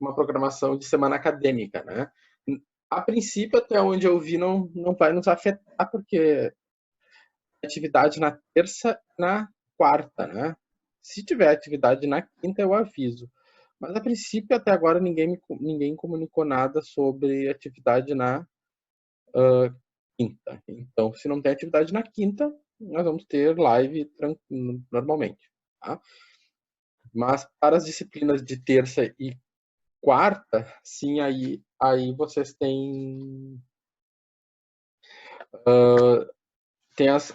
uma programação de semana acadêmica, né? A princípio, até onde eu vi, não vai nos afetar, porque atividade na terça e na quarta, né? Se tiver atividade na quinta, eu aviso. Mas, a princípio, até agora, ninguém comunicou nada sobre atividade na quinta. Então, se não tem atividade na quinta, nós vamos ter live normalmente, tá? Mas para as disciplinas de terça e quarta, sim, aí vocês têm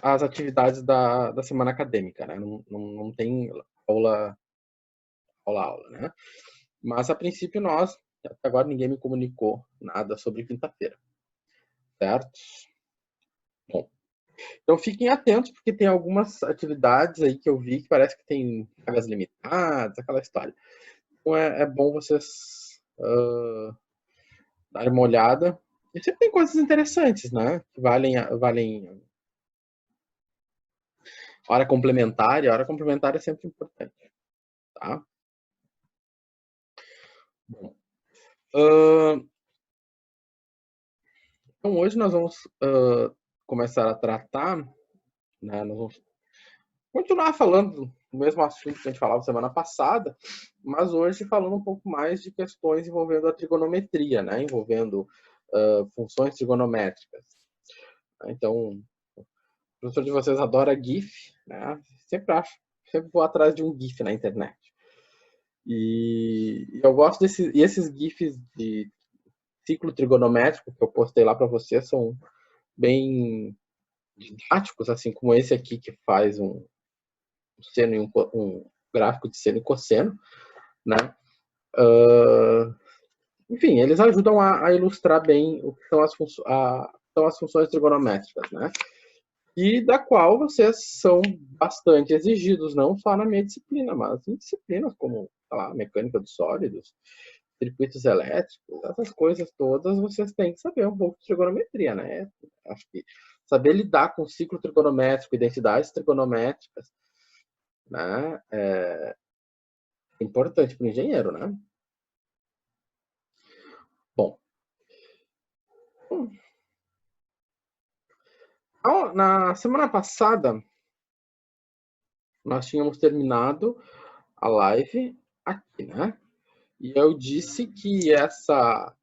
as atividades da semana acadêmica, né? Não tem aula, né? Mas, a princípio, até agora ninguém me comunicou nada sobre quinta-feira, certo? Bom, então fiquem atentos, porque tem algumas atividades aí que eu vi que parece que tem vagas limitadas, aquela história. Então é bom vocês darem uma olhada. E sempre tem coisas interessantes, né? Que valem hora complementar, e a hora complementar é sempre importante, tá? Bom, então hoje nós vamos começar a tratar, né? Nós vamos continuar falando do mesmo assunto que a gente falava semana passada, mas hoje falando um pouco mais de questões envolvendo a trigonometria, né? Envolvendo funções trigonométricas. Então, o professor de vocês adora GIF, né? Sempre vou atrás de um GIF na internet. E eu gosto esses GIFs de ciclo trigonométrico que eu postei lá para vocês, são bem didáticos, assim como esse aqui que faz um seno e um gráfico de seno e cosseno, né? Enfim, eles ajudam a ilustrar bem o que são as funções trigonométricas, né? E da qual vocês são bastante exigidos, não só na minha disciplina, mas em disciplinas como, sei lá, mecânica dos sólidos, circuitos elétricos, essas coisas todas, vocês têm que saber um pouco de trigonometria, né? Acho que saber lidar com ciclo trigonométrico, identidades trigonométricas, né? É importante para o engenheiro, né? Bom, então, na semana passada, nós tínhamos terminado a live aqui, né? E eu disse que essa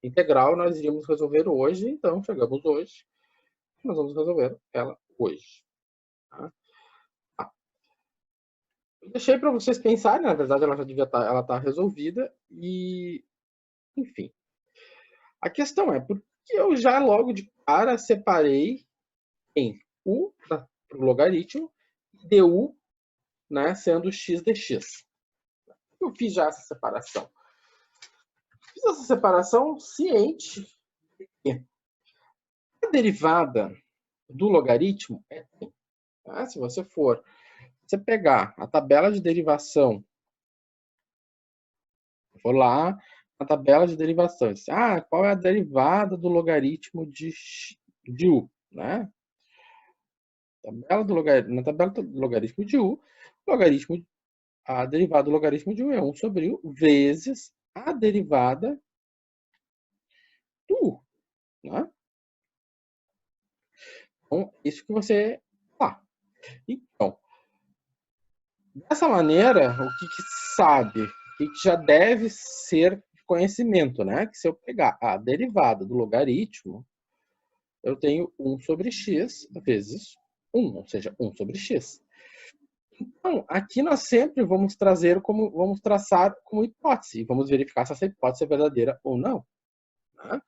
integral nós iríamos resolver hoje, então chegamos hoje. Nós vamos resolver ela hoje. Tá? Eu deixei para vocês pensarem, na verdade ela já devia estar, ela está resolvida e, enfim. A questão é porque eu já logo de cara separei em u para o logaritmo e du, né, sendo x dx. Eu fiz já essa separação. Fiz essa separação ciente de que a derivada do logaritmo é tá? Se você pegar a tabela de derivação, for lá na tabela de derivações, qual é a derivada do logaritmo de u, né? Na tabela do logaritmo de u, a derivada do logaritmo de u é 1 sobre u vezes a derivada do u, né? Então, isso que você... Então, dessa maneira, o que sabe, o que já deve ser conhecimento, né? Que se eu pegar a derivada do logaritmo, eu tenho 1 sobre x vezes 1, ou seja, 1 sobre x. Então, aqui nós sempre vamos traçar como hipótese, e vamos verificar se essa hipótese é verdadeira ou não. Né?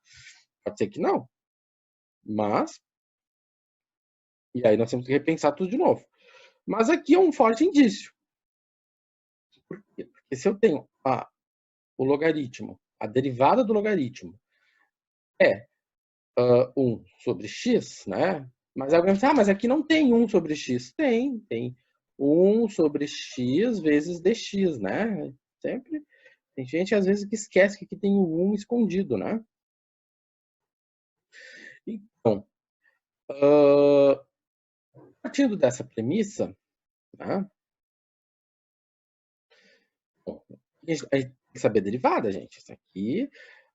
Pode ser que não, mas... E aí nós temos que repensar tudo de novo. Mas aqui é um forte indício. Por quê? Porque se eu tenho o logaritmo, a derivada do logaritmo é 1 sobre x, né? Mas alguém vai dizer, mas aqui não tem 1 sobre x. Tem 1 sobre x vezes dx, né? Sempre. Tem gente, às vezes, que esquece que aqui tem o 1 escondido, né? Então, partindo dessa premissa, né? Bom, que saber derivada, gente. Isso aqui,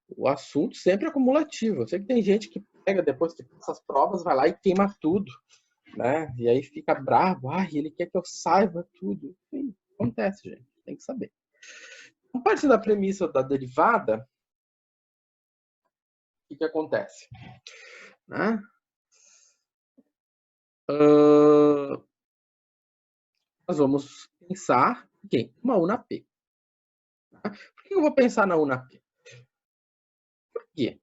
o assunto sempre é cumulativo. Eu sei que tem gente que pega depois que essas provas, vai lá e queima tudo, né? E aí fica bravo, ele quer que eu saiba tudo. Sim, acontece, gente, tem que saber. Então, partindo da premissa da derivada, o que acontece? Né? Nós vamos pensar em uma UNA-P. Por que eu vou pensar na UNA-P? Por quê?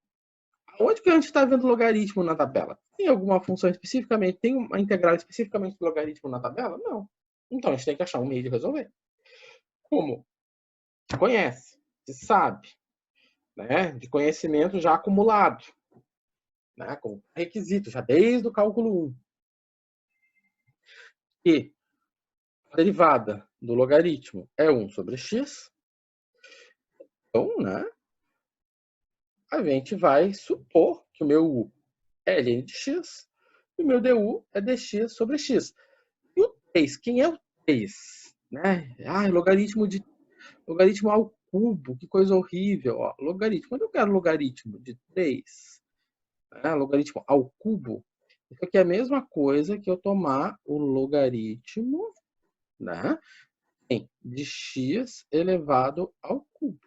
Onde que a gente está vendo logaritmo na tabela? Tem alguma função especificamente? Tem uma integral especificamente do logaritmo na tabela? Não. Então a gente tem que achar um meio de resolver. Como? Se conhece, se sabe, né? De conhecimento já acumulado, né? Como requisito, já desde o cálculo 1. E a derivada do logaritmo é 1 sobre x. Então, né? A gente vai supor que o meu u é ln de x e o meu du é dx sobre x. E o 3, quem é o 3? Né? Logaritmo ao cubo, que coisa horrível. Ó, logaritmo, quando eu quero logaritmo de 3, né? Logaritmo ao cubo, isso aqui é a mesma coisa que eu tomar o logaritmo, né? De x elevado ao cubo.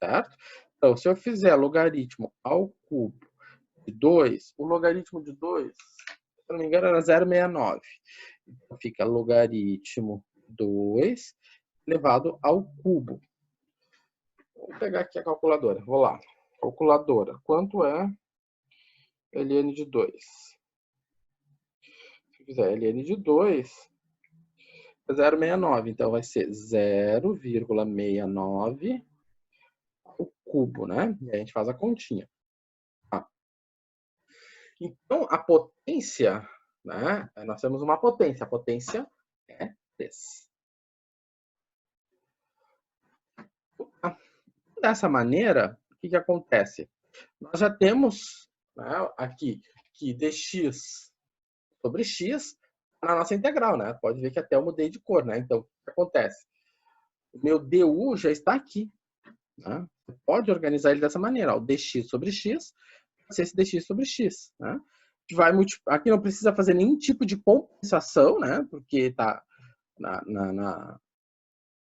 Certo? Então, se eu fizer logaritmo ao cubo de 2, o logaritmo de 2, se não me engano, era 0,69. Então, fica logaritmo 2 elevado ao cubo. Vou pegar aqui a calculadora. Vou lá. Calculadora. Quanto é ln de 2? Se eu fizer ln de 2, é 0,69. Então, vai ser 0,69 ao cubo, né? E aí a gente faz a continha. Então, a potência, né? Nós temos uma potência. A potência é 3. Dessa maneira, o que acontece? Nós já temos, né, aqui que dx sobre x na nossa integral, né? Pode ver que até eu mudei de cor, né? Então, o que acontece? O meu du já está aqui. Né? Você pode organizar ele dessa maneira. Ó, o dx sobre x vai ser esse dx sobre x. Né? Vai aqui não precisa fazer nenhum tipo de compensação, né? Porque tá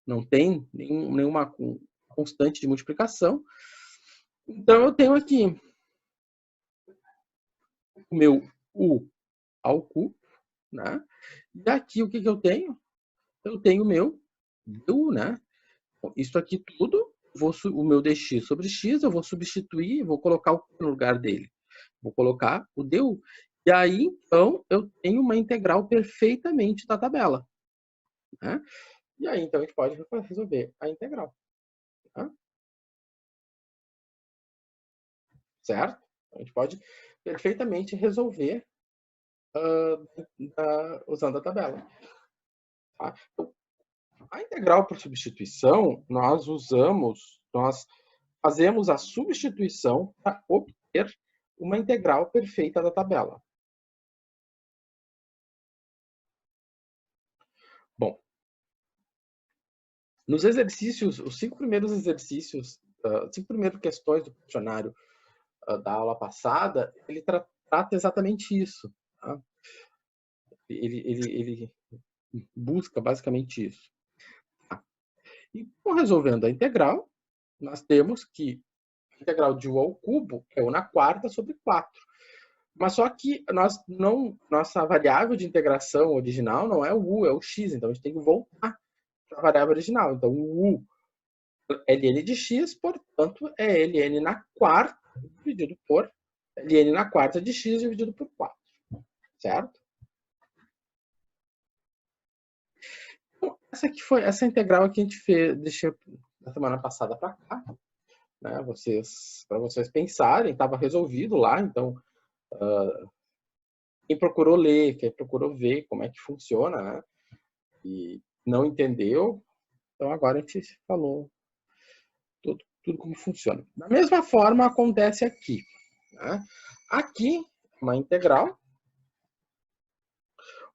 não tem nenhuma constante de multiplicação. Então, eu tenho aqui o meu u ao cubo, né? E aqui o que eu tenho? Eu tenho o meu du, né? Isso aqui tudo, o meu dx sobre x, eu vou substituir, vou colocar o no lugar dele. Vou colocar o du. E aí, então, eu tenho uma integral perfeitamente da tabela. Né? E aí, então, a gente pode resolver a integral. Tá? Certo? A gente pode perfeitamente resolver usando a tabela. Tá? Então, a integral por substituição, nós fazemos a substituição para obter uma integral perfeita da tabela. Bom, nos exercícios, os 5 primeiros exercícios, 5 primeiras questões do questionário da aula passada, ele trata exatamente isso. Tá? Ele busca basicamente isso. Tá? Então, resolvendo a integral, nós temos que a integral de u ao cubo é 1/4 sobre 4. Mas só que nossa variável de integração original não é o u, é o x. Então, a gente tem que voltar para a variável original. Então, o u é ln de x, portanto, é ln na quarta dividido por ln na quarta de x dividido por 4. Certo? Então, essa integral que a gente deixei da semana passada para cá. Né, para vocês pensarem, estava resolvido lá, então quem procurou ler, quem procurou ver como é que funciona, né, e não entendeu, então agora a gente falou tudo como funciona. Da mesma forma acontece aqui. Né? Aqui, uma integral,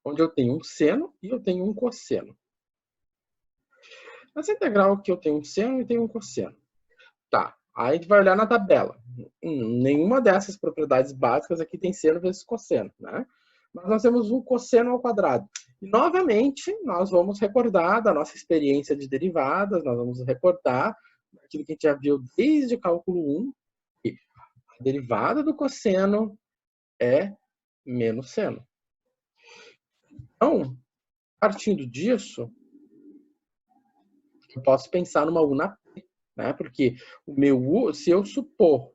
onde eu tenho um seno e eu tenho um cosseno. Essa integral aqui eu tenho um seno e tenho um cosseno. Tá, aí a gente vai olhar na tabela. Nenhuma dessas propriedades básicas aqui tem seno vezes cosseno, né? Mas nós temos um cosseno ao quadrado. E, novamente, nós vamos recordar da nossa experiência de derivadas, nós vamos recordar aquilo que a gente já viu desde cálculo 1, que a derivada do cosseno é menos seno. Então, partindo disso, eu posso pensar numa U na P, né? Porque o meu U, se eu supor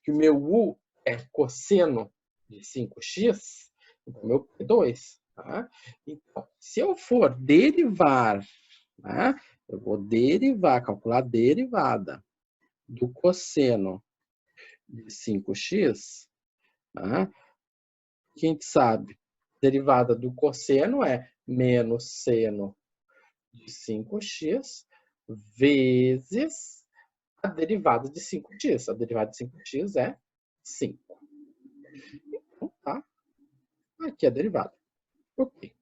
que o meu U é cosseno de 5x, então o meu P é 2. Tá? Então, se eu for derivar, né? Eu vou derivar, calcular a derivada do cosseno de 5x, tá? Que a gente sabe, a derivada do cosseno é menos seno de 5x vezes a derivada de 5x. A derivada de 5x é 5. Então, tá? Aqui é a derivada. Ok.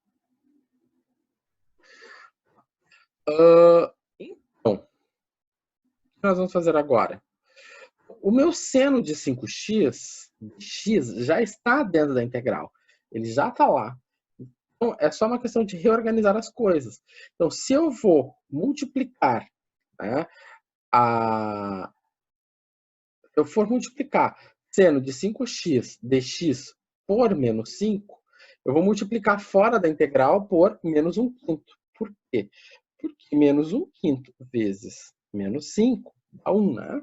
Então, o que nós vamos fazer agora? O meu seno de 5x, x, já está dentro da integral. Ele já está lá. Então, é só uma questão de reorganizar as coisas. Então, se eu vou multiplicar, né, eu for multiplicar seno de 5x dx por menos 5, eu vou multiplicar fora da integral por menos 1/5. Por quê? Porque menos 1/5 vezes menos 5 dá 1, né?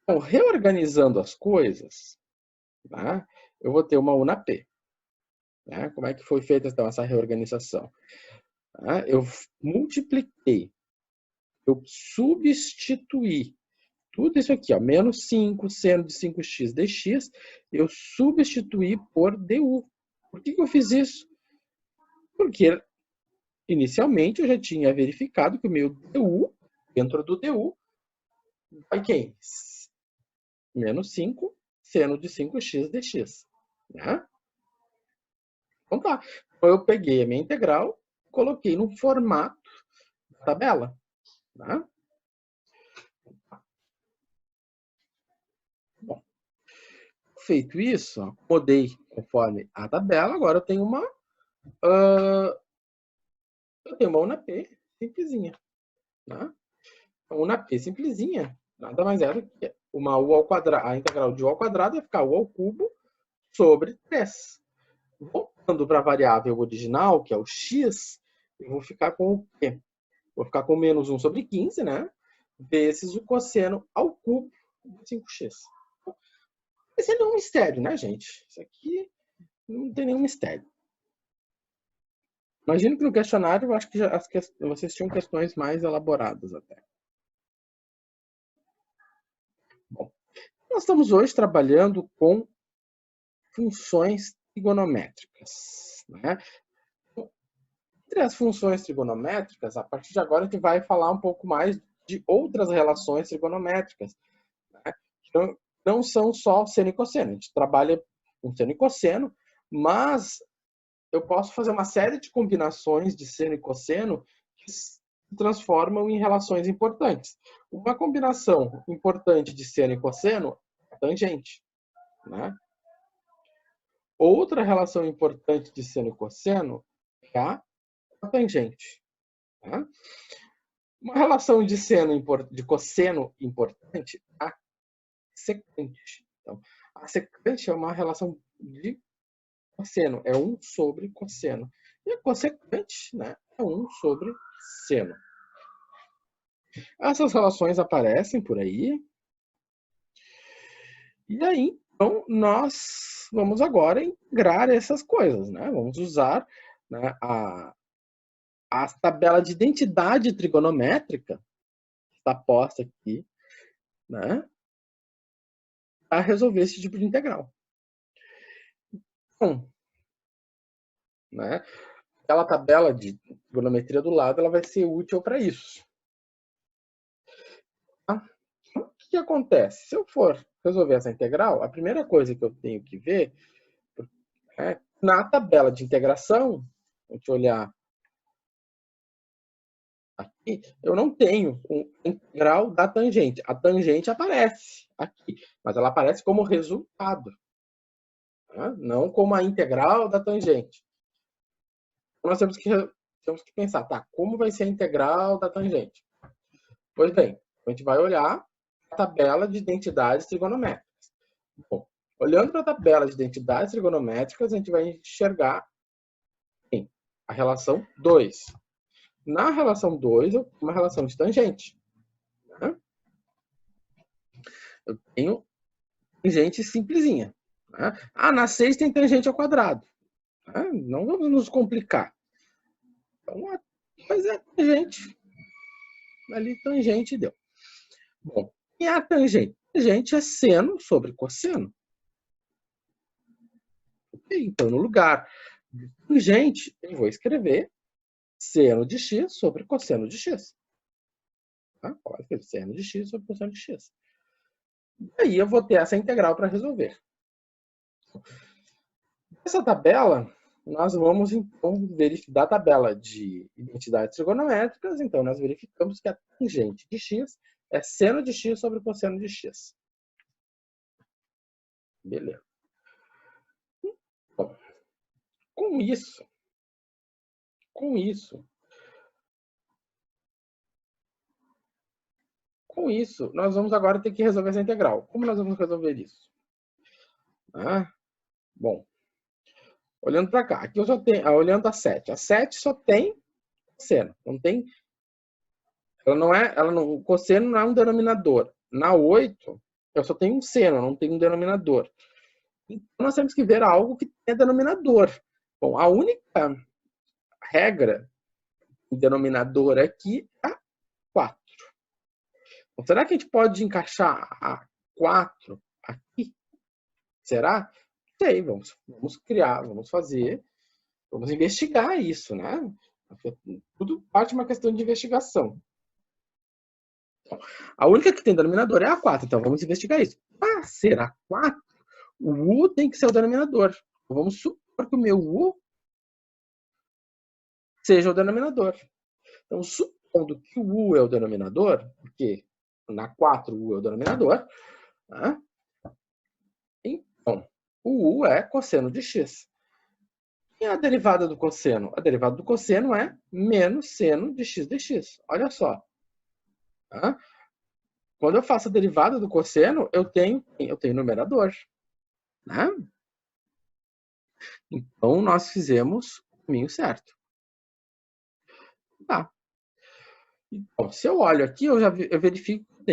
Então, reorganizando as coisas, né, eu vou ter uma U na P. Né? Como é que foi feita então essa reorganização? Eu multipliquei, eu substituí tudo isso aqui, ó, menos 5 seno de 5x dx, eu substituí por du. Por que eu fiz isso? Porque inicialmente eu já tinha verificado que o meu du, dentro do du, vai quem? Menos 5 seno de 5x dx. Né? Então tá. Então eu peguei a minha integral, coloquei no formato da tabela. Tá? Bom, feito isso, acomodei conforme a tabela, agora eu tenho uma U na P simplesinha. Tá? A U na P simplesinha nada mais é do que uma U ao quadrado, a integral de U ao quadrado vai ficar U ao cubo sobre 3. Voltando para a variável original, que é o x, eu vou ficar com o quê? Vou ficar com menos 1 sobre 15, né? Vezes o cosseno ao cubo de 5x. Esse não é um mistério, né, gente? Isso aqui não tem nenhum mistério. Imagino que no questionário, eu acho que vocês tinham questões mais elaboradas até. Bom, nós estamos hoje trabalhando com funções trigonométricas. Né? Entre as funções trigonométricas, a partir de agora a gente vai falar um pouco mais de outras relações trigonométricas. Né? Que não são só seno e cosseno. A gente trabalha com seno e cosseno, mas eu posso fazer uma série de combinações de seno e cosseno que se transformam em relações importantes. Uma combinação importante de seno e cosseno é tangente. Né? Outra relação importante de seno e cosseno é a tangente. Tá? Uma relação de cosseno importante é a secante. Então, a secante é uma relação de cosseno, é 1 sobre cosseno. E a cossecante, né, é 1 sobre seno. Essas relações aparecem por aí. E aí, então, nós vamos agora integrar essas coisas. Né? Vamos usar, né, a tabela de identidade trigonométrica, que está posta aqui, né, para resolver esse tipo de integral. Então, né, aquela tabela de trigonometria do lado, ela vai ser útil para isso. Tá? Então, o que acontece? Se eu for resolver essa integral, a primeira coisa que eu tenho que ver é na tabela de integração, a gente olhar E eu não tenho o integral da tangente. A tangente aparece aqui, mas ela aparece como resultado, tá? Não como a integral da tangente. Então, nós temos que pensar, tá, como vai ser a integral da tangente? Pois bem, a gente vai olhar a tabela de identidades trigonométricas. Bom, olhando para a tabela de identidades trigonométricas, a gente vai enxergar a relação 2. Na relação 2, eu tenho uma relação de tangente. Né? Eu tenho tangente simplesinha. Né? Ah, na 6 tem tangente ao quadrado. Né? Não vamos nos complicar. Então, mas é tangente. Ali, tangente deu. Bom, e a tangente? Tangente é seno sobre cosseno. Então, no lugar de tangente, eu vou escrever seno de x sobre cosseno de x. Tá? Pode escrever seno de x sobre cosseno de x. E aí eu vou ter essa integral para resolver. Essa tabela, nós vamos então verificar da tabela de identidades trigonométricas. Então, nós verificamos que a tangente de x é seno de x sobre cosseno de x. Beleza. Bom, com isso, nós vamos agora ter que resolver essa integral. Como nós vamos resolver isso? Bom, olhando para cá, aqui eu só tenho, olhando a 7. A 7 só tem cosseno, não tem. O cosseno não é um denominador. Na 8, eu só tenho um seno, não tenho um denominador. Então, nós temos que ver algo que tenha denominador. Bom, a única regra do denominador aqui é 4. Então, será que a gente pode encaixar a 4 aqui? Será? Sei, vamos criar, vamos fazer, vamos investigar isso, né? Tudo parte de uma questão de investigação. Então, a única que tem denominador é a 4, então vamos investigar isso. Para ser a 4, o U tem que ser o denominador. Vamos supor que o meu U seja o denominador. Então, supondo que o U é o denominador, porque na 4 o U é o denominador, tá? Então, o U é cosseno de x. E a derivada do cosseno? A derivada do cosseno é menos seno de x dx. Olha só. Tá? Quando eu faço a derivada do cosseno, eu tenho numerador. Né? Então, nós fizemos o caminho certo. Tá. Então, se eu olho aqui, eu verifico que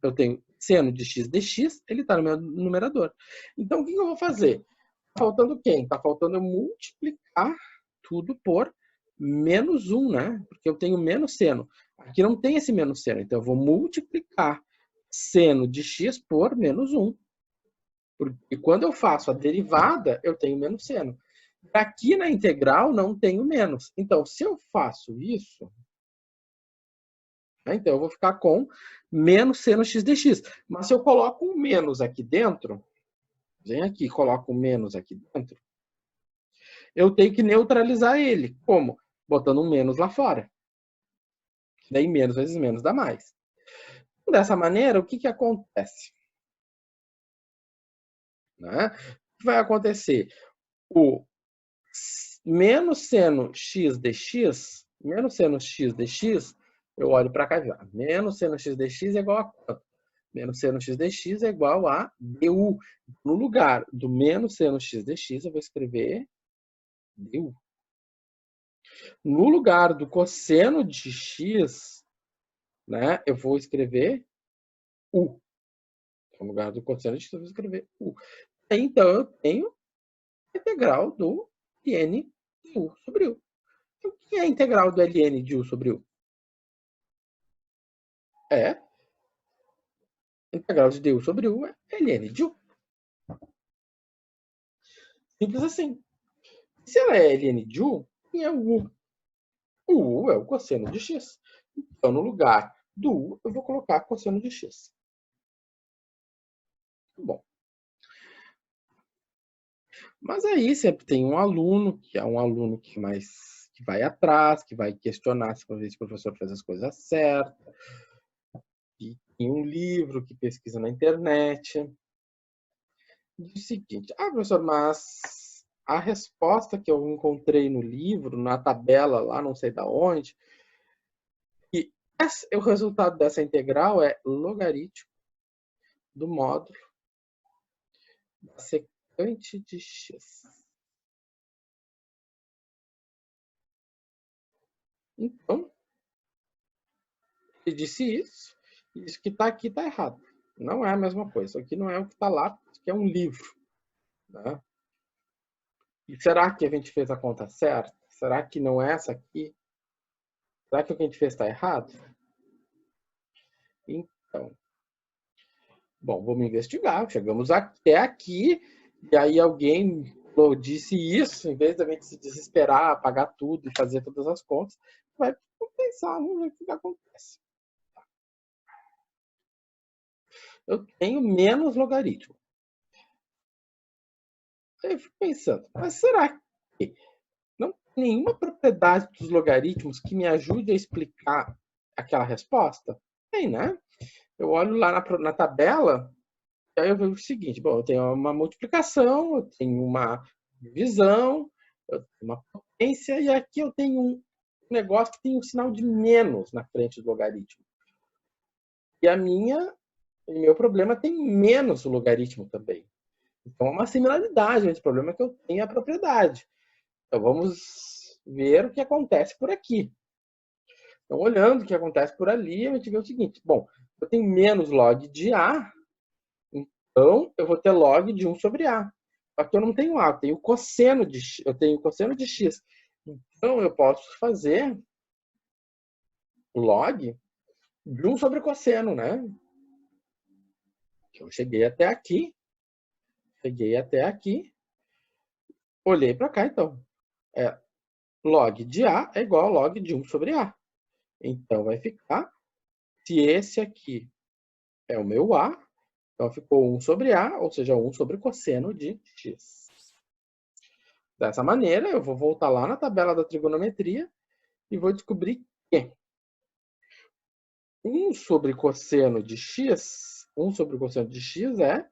eu tenho seno de x dx, ele está no meu numerador. Então, o que eu vou fazer? Está faltando quem? Está faltando eu multiplicar tudo por menos 1, né? Porque eu tenho menos seno. Aqui não tem esse menos seno, então eu vou multiplicar seno de x por menos 1. Porque quando eu faço a derivada, eu tenho menos seno. Aqui na integral não tenho menos. Então, se eu faço isso, então eu vou ficar com menos seno x dx. Mas se eu coloco um menos aqui dentro, vem aqui, coloco um menos aqui dentro, eu tenho que neutralizar ele. Como? Botando um menos lá fora. Daí menos vezes menos dá mais. Dessa maneira, o que acontece? Né? O que vai acontecer? O menos seno x dx, eu olho para cá e vejo, menos seno x dx é igual a quanto? Menos seno x dx é igual a du. No lugar do menos seno x dx, eu vou escrever du. No lugar do cosseno de x, né, eu vou escrever u. No lugar do cosseno de x, eu vou escrever u. Então, eu tenho a integral do ln de u sobre u. Então, o que é a integral do ln de u sobre u? É a integral de du sobre u é ln de u. Simples assim. Se ela é ln de u, quem é o u? O u é o cosseno de x. Então, no lugar do u, eu vou colocar cosseno de x. Bom. Mas aí sempre tem um aluno, que é um aluno que vai atrás, que vai questionar se o professor fez as coisas certas, que tem um livro, que pesquisa na internet. Diz o seguinte: professor, mas a resposta que eu encontrei no livro, na tabela lá, não sei da onde, e o resultado dessa integral é logaritmo do módulo da secante de x. Então, ele disse isso, e isso que está aqui está errado. Não é a mesma coisa. Isso aqui não é o que está lá, isso aqui é um livro. Né? E será que a gente fez a conta certa? Será que não é essa aqui? Será que o que a gente fez está errado? Então, bom, vamos investigar. Chegamos até aqui, e aí alguém disse isso, em vez da gente se desesperar, apagar tudo e fazer todas as contas, vai pensar, vamos ver o que acontece. Eu tenho menos logaritmo. Aí eu fico pensando, mas será que não tem nenhuma propriedade dos logaritmos que me ajude a explicar aquela resposta? Tem, né? Eu olho lá na tabela, e aí eu vejo o seguinte: bom, eu tenho uma multiplicação, eu tenho uma divisão, eu tenho uma potência, e aqui eu tenho um negócio que tem um sinal de menos na frente do logaritmo. E o meu problema tem menos o logaritmo também. Então, é uma similaridade. Esse problema é que eu tenho a propriedade. Então, vamos ver o que acontece por aqui. Então, olhando o que acontece por ali, a gente vê o seguinte: bom, eu tenho menos log de A, então eu vou ter log de 1 sobre A. Só que eu não tenho A, eu tenho cosseno de X. Então, eu posso fazer log de 1 sobre cosseno, né? Eu cheguei até aqui, olhei para cá, então. Log de A é igual a log de 1 sobre A. Então, vai ficar, se esse aqui é o meu A, então ficou 1 sobre A, ou seja, 1 sobre cosseno de X. Dessa maneira, eu vou voltar lá na tabela da trigonometria e vou descobrir que 1 sobre cosseno de X, 1 sobre cosseno de X é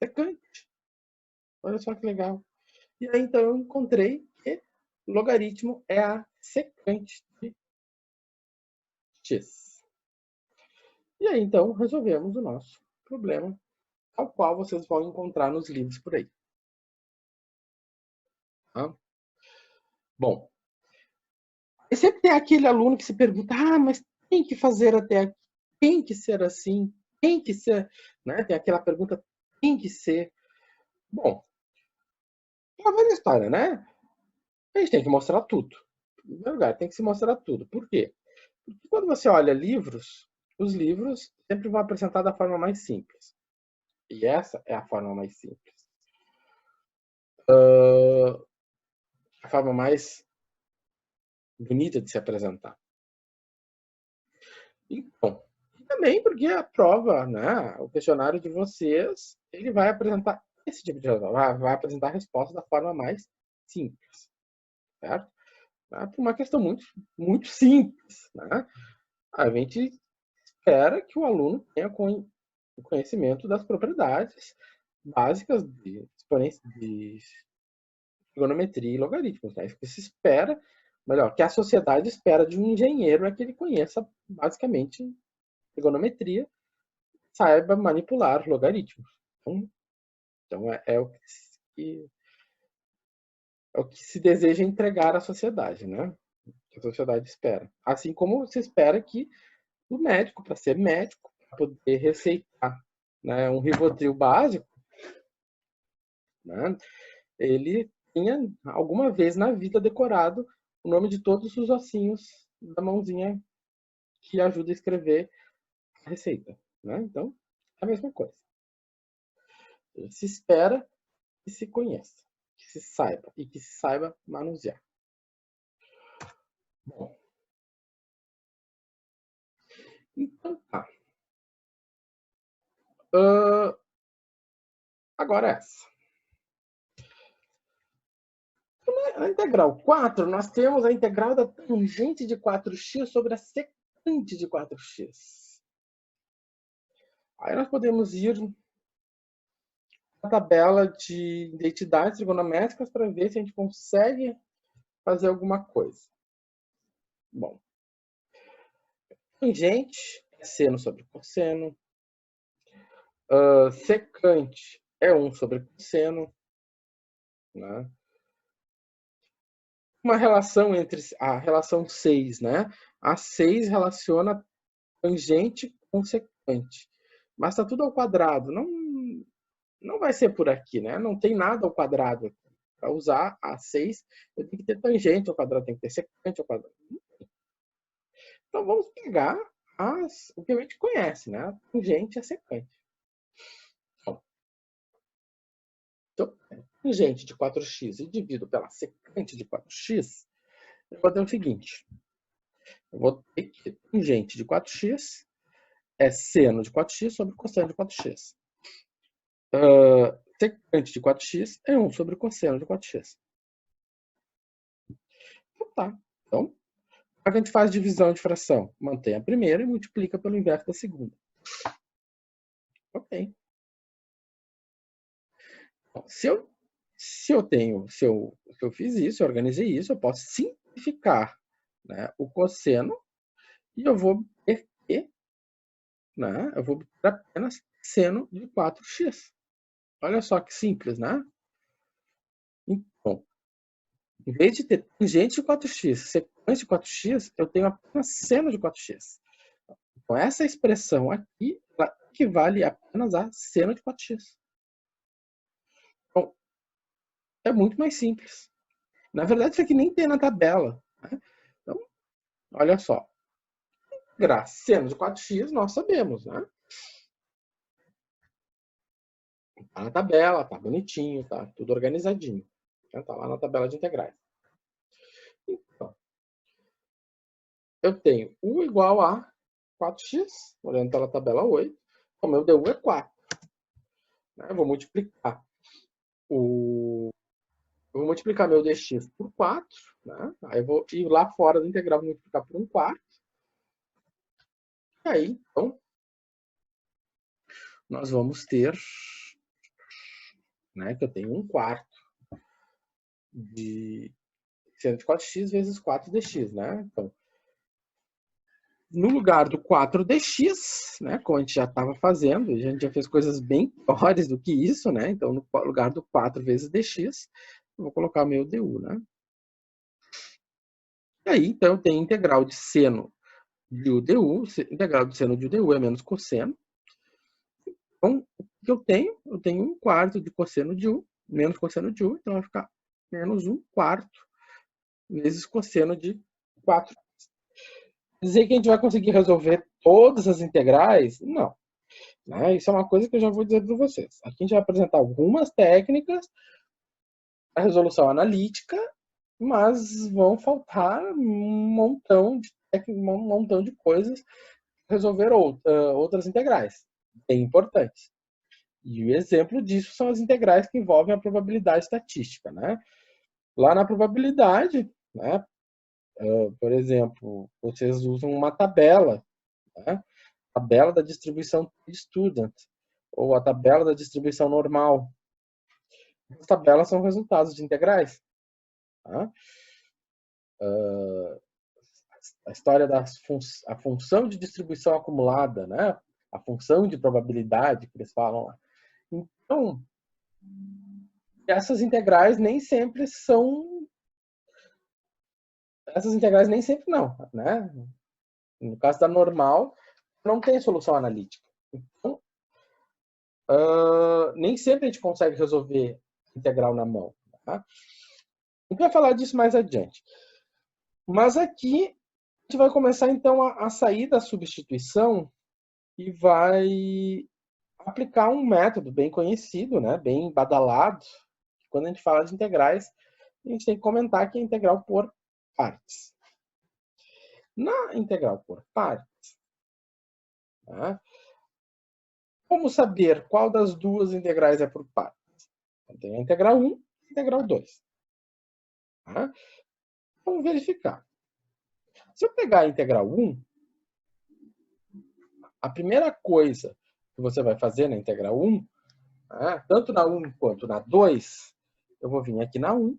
secante. Olha só que legal. E aí, então, eu encontrei que logaritmo é a secante de X. E aí, então, resolvemos o nosso problema, ao qual vocês vão encontrar nos livros por aí. Tá? Bom, e sempre tem aquele aluno que se pergunta: mas tem que fazer até aqui, tem que ser assim, tem que ser, né? Tem aquela pergunta: tem que ser. Bom, é uma velha história, né? A gente tem que mostrar tudo. Em primeiro lugar, tem que se mostrar tudo. Por quê? Porque quando você olha livros, os livros sempre vão apresentar da forma mais simples. E essa é a forma mais simples. A forma mais bonita de se apresentar. Então, também porque a prova, né, o questionário de vocês, ele vai apresentar esse tipo de resposta, vai apresentar a resposta da forma mais simples, certo? Por uma questão muito, muito simples, né? A gente espera que o aluno tenha o conhecimento das propriedades básicas de trigonometria e logaritmos, né? Isso que se espera, melhor, que a sociedade espera de um engenheiro é que ele conheça basicamente trigonometria, saiba manipular logaritmos. Então é o que se deseja entregar à sociedade, né? Que a sociedade espera. Assim como se espera que o médico, para ser médico, para poder receitar, né, um Rivotril básico, né, ele tenha alguma vez na vida decorado o nome de todos os ossinhos da mãozinha que ajuda a escrever a receita. Né? Então, é a mesma coisa. Se espera que se conheça, que se saiba e que se saiba manusear. Bom, então tá. Agora essa. Na integral 4, nós temos a integral da tangente de 4x sobre a secante de 4x. Aí nós podemos ir na tabela de identidades trigonométricas para ver se a gente consegue fazer alguma coisa. Bom, tangente é seno sobre cosseno. Secante é 1 sobre cosseno. Né? Uma relação entre a relação 6, né? A 6 relaciona tangente com secante. Mas está tudo ao quadrado. Não vai ser por aqui, né? Não tem nada ao quadrado aqui. Para usar a 6, eu tenho que ter tangente ao quadrado, tem que ter secante ao quadrado. Então vamos pegar o que a gente conhece, né? A tangente e a secante. Então, tangente de 4x e divido pela secante de 4x, eu vou ter o seguinte. Eu vou ter que tangente de 4x é seno de 4x sobre cosseno de 4x. Secante de 4x é 1 sobre cosseno de 4x. Então tá. Então, como a gente faz divisão de fração? Mantém a primeira e multiplica pelo inverso da segunda. Ok. Então, se eu fiz isso, eu organizei isso, eu posso simplificar, né, o cosseno e eu vou ter que, né, eu vou ter apenas seno de 4x. Olha só que simples, né? Então, em vez de ter tangente de 4x, secante de 4x, eu tenho apenas seno de 4x. Então, essa expressão aqui, ela equivale apenas a seno de 4x. Então, é muito mais simples. Na verdade, isso aqui nem tem na tabela. Né? Então, olha só. Integrar seno de 4x, nós sabemos, né? Tá na tabela, tá bonitinho, tá tudo organizadinho. Tá lá na tabela de integrais. Então, eu tenho u igual a 4x, olhando pela tabela 8. O meu du é 4. Eu vou multiplicar eu vou multiplicar meu dx por 4. Né? Aí eu vou ir lá fora do integral, vou multiplicar por 1/4. E aí, então, nós vamos ter, né, que eu tenho 1/4 de seno de 4x vezes 4dx, né? Então, no lugar do 4dx, né, como a gente já estava fazendo, a gente já fez coisas bem piores do que isso, né? Então, no lugar do 4 vezes dx, eu vou colocar o meu du, né? E aí, então, eu tenho integral de seno de u du, integral de seno de u du é menos cosseno. Então, o que eu tenho? Eu tenho 1/4 de cosseno de u, menos cosseno de u, então vai ficar menos 1/4 vezes cosseno de 4. Dizer que a gente vai conseguir resolver todas as integrais? Não. Né? Isso é uma coisa que eu já vou dizer para vocês. Aqui a gente vai apresentar algumas técnicas para resolução analítica, mas vão faltar um montão de coisas para resolver outras integrais, bem importantes. E o exemplo disso são as integrais que envolvem a probabilidade estatística. Né? Lá na probabilidade, né, por exemplo, vocês usam uma tabela, né? Tabela da distribuição student, ou a tabela da distribuição normal. As tabelas são resultados de integrais. Tá? A história da a função de distribuição acumulada, né? A função de probabilidade que eles falam lá. Então, essas integrais nem sempre não, né? No caso da normal, não tem solução analítica. Então, nem sempre a gente consegue resolver integral na mão. Tá? A gente vai falar disso mais adiante. Mas aqui a gente vai começar então a sair da substituição e vai aplicar um método bem conhecido, né, bem badalado. Quando a gente fala de integrais, a gente tem que comentar que é integral por partes. Na integral por partes, né, como saber qual das duas integrais é por partes? Então, tem a integral 1 e a integral 2. Tá? Vamos verificar. Se eu pegar a integral 1, a primeira coisa que você vai fazer na integral 1, tanto na 1 quanto na 2, eu vou vir aqui na 1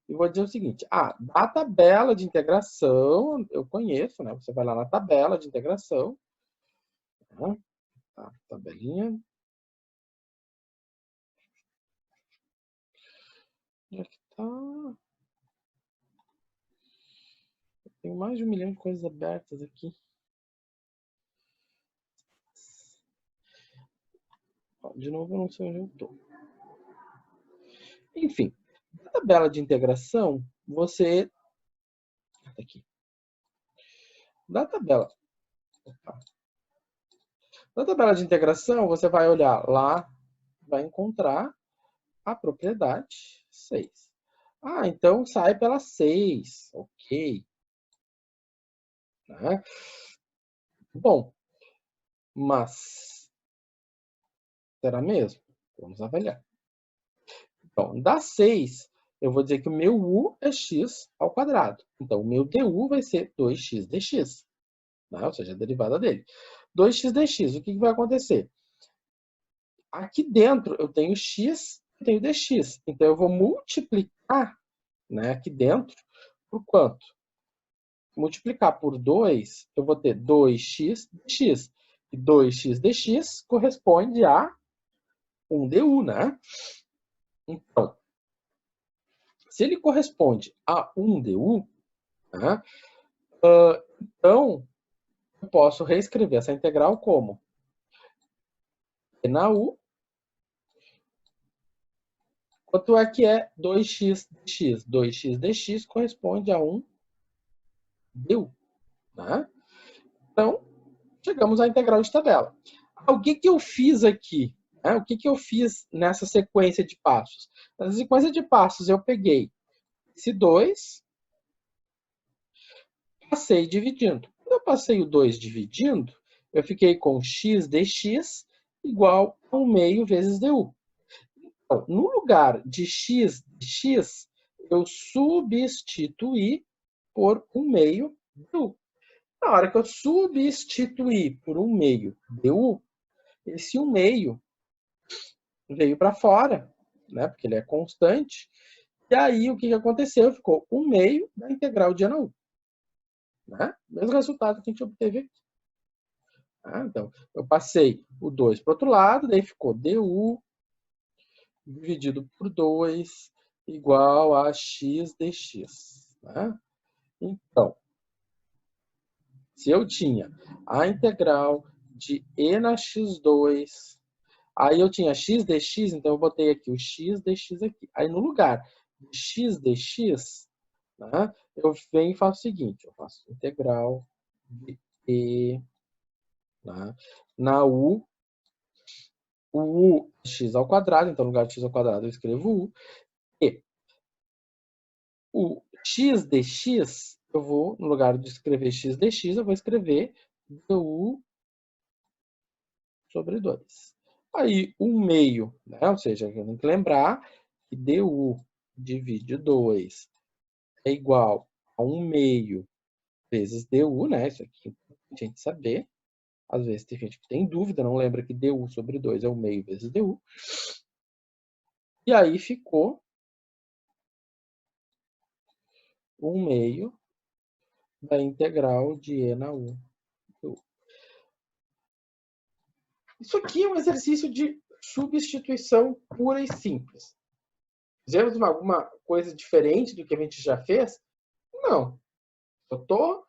e vou dizer o seguinte, da tabela de integração, eu conheço, né? Você vai lá na tabela de integração, tabelinha. Onde é que tá? Tem mais de 1 milhão de coisas abertas aqui. De novo, eu não sei onde eu estou. Enfim, na tabela de integração, você... Aqui. Na tabela de integração, você vai olhar lá, vai encontrar a propriedade 6. Então sai pela 6. Ok. Né? Bom, mas será mesmo? Vamos avaliar. Então, da 6, eu vou dizer que o meu u é x ao quadrado. Então, o meu du vai ser 2x dx. Né? Ou seja, a derivada dele. 2x dx, o que vai acontecer? Aqui dentro eu tenho x e tenho dx. Então, eu vou multiplicar, né, aqui dentro por quanto? Multiplicar por 2, eu vou ter 2x dx. E 2x dx corresponde a 1 du, né? Então, se ele corresponde a 1 du, né, então eu posso reescrever essa integral como e na u, quanto é que é 2x dx? 2x dx corresponde a 1 du. Né? Então, chegamos à integral de tabela. O que eu fiz aqui? O que eu fiz nessa sequência de passos? Nessa sequência de passos, eu peguei esse 2, passei dividindo. Quando eu passei o 2 dividindo, eu fiquei com x dx igual a 1 meio vezes du. Então, no lugar de x dx, eu substituí por 1 meio du. Na hora que eu substituir por 1 meio du, esse 1 meio veio para fora, né? Porque ele é constante. E aí, o que aconteceu? Ficou 1 meio da integral de n1. Né? Mesmo resultado que a gente obteve aqui. Então, eu passei o 2 para o outro lado, daí ficou du dividido por 2 igual a x dx. Né? Então, se eu tinha a integral de e na x2, aí eu tinha x dx, então eu botei aqui o x dx aqui. Aí no lugar de x dx, né, eu venho e faço o seguinte, eu faço integral de e, né, na u, o u é x ao quadrado, então no lugar de x ao quadrado eu escrevo u, e o x dx, eu vou, no lugar de escrever x dx, eu vou escrever du sobre 2. Aí, 1 meio, né? Ou seja, eu tenho que lembrar que du divide 2 é igual a 1 meio vezes du, né? Isso aqui a gente saber. Às vezes tem gente que tem dúvida, não lembra que du sobre 2 é 1 meio vezes du. E aí ficou 1 meio da integral de e na u. Isso aqui é um exercício de substituição pura e simples. Fizemos alguma coisa diferente do que a gente já fez? Não. Eu estou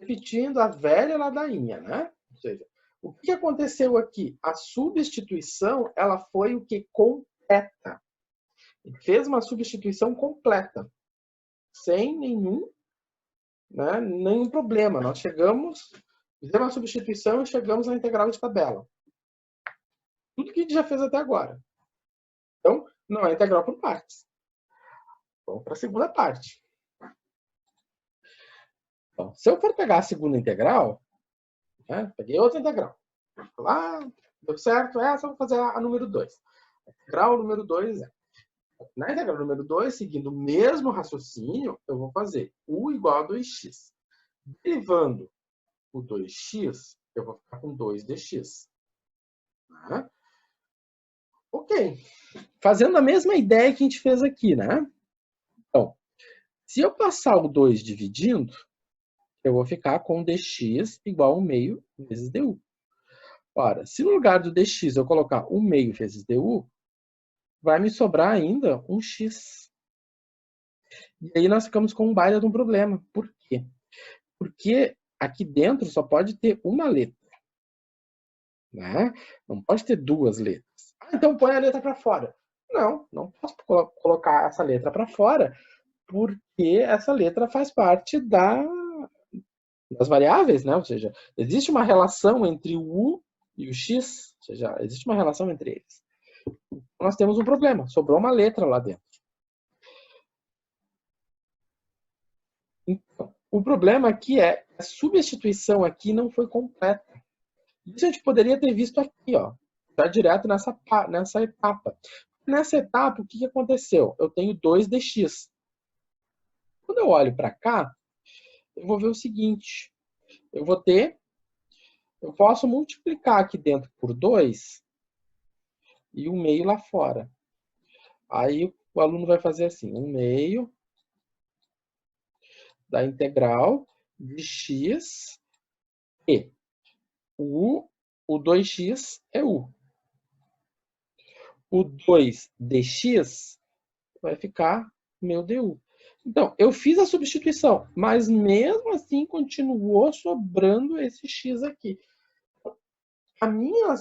repetindo a velha ladainha, né? Ou seja, o que aconteceu aqui? A substituição, ela foi o que? Completa. Ele fez uma substituição completa. Sem nenhum problema. Nós fizemos uma substituição e chegamos à integral de tabela. Tudo que a gente já fez até agora. Então, não é integral por partes. Vamos para a segunda parte. Bom, se eu for pegar a segunda integral, né, peguei outra integral. Lá, deu certo essa, vou fazer a número 2. A integral número 2 é. Na integral número 2, seguindo o mesmo raciocínio, eu vou fazer u igual a 2x. Derivando o 2x, eu vou ficar com 2dx. Tá? Ok. Fazendo a mesma ideia que a gente fez aqui, né? Então, se eu passar o 2 dividindo, eu vou ficar com dx igual a 1 meio vezes du. Ora, se no lugar do dx eu colocar 1 meio vezes du, vai me sobrar ainda um x. E aí nós ficamos com um baita de um problema. Por quê? Porque aqui dentro só pode ter uma letra. Né? Não pode ter duas letras. Ah, então põe a letra para fora. Não, não posso colocar essa letra para fora, porque essa letra faz parte das variáveis, né? Ou seja, existe uma relação entre o u e o x, ou seja, existe uma relação entre eles. Nós temos um problema, sobrou uma letra lá dentro. Então, o problema aqui é a substituição aqui não foi completa. Isso a gente poderia ter visto aqui, ó, já direto nessa etapa. Nessa etapa, o que aconteceu? Eu tenho 2dx. Quando eu olho para cá, eu vou ver o seguinte. Eu posso multiplicar aqui dentro por 2 e 1 meio lá fora. Aí o aluno vai fazer assim, 1 meio da integral de x e o 2x é u. O 2dx vai ficar meu du. Então, eu fiz a substituição, mas mesmo assim continuou sobrando esse x aqui. A minha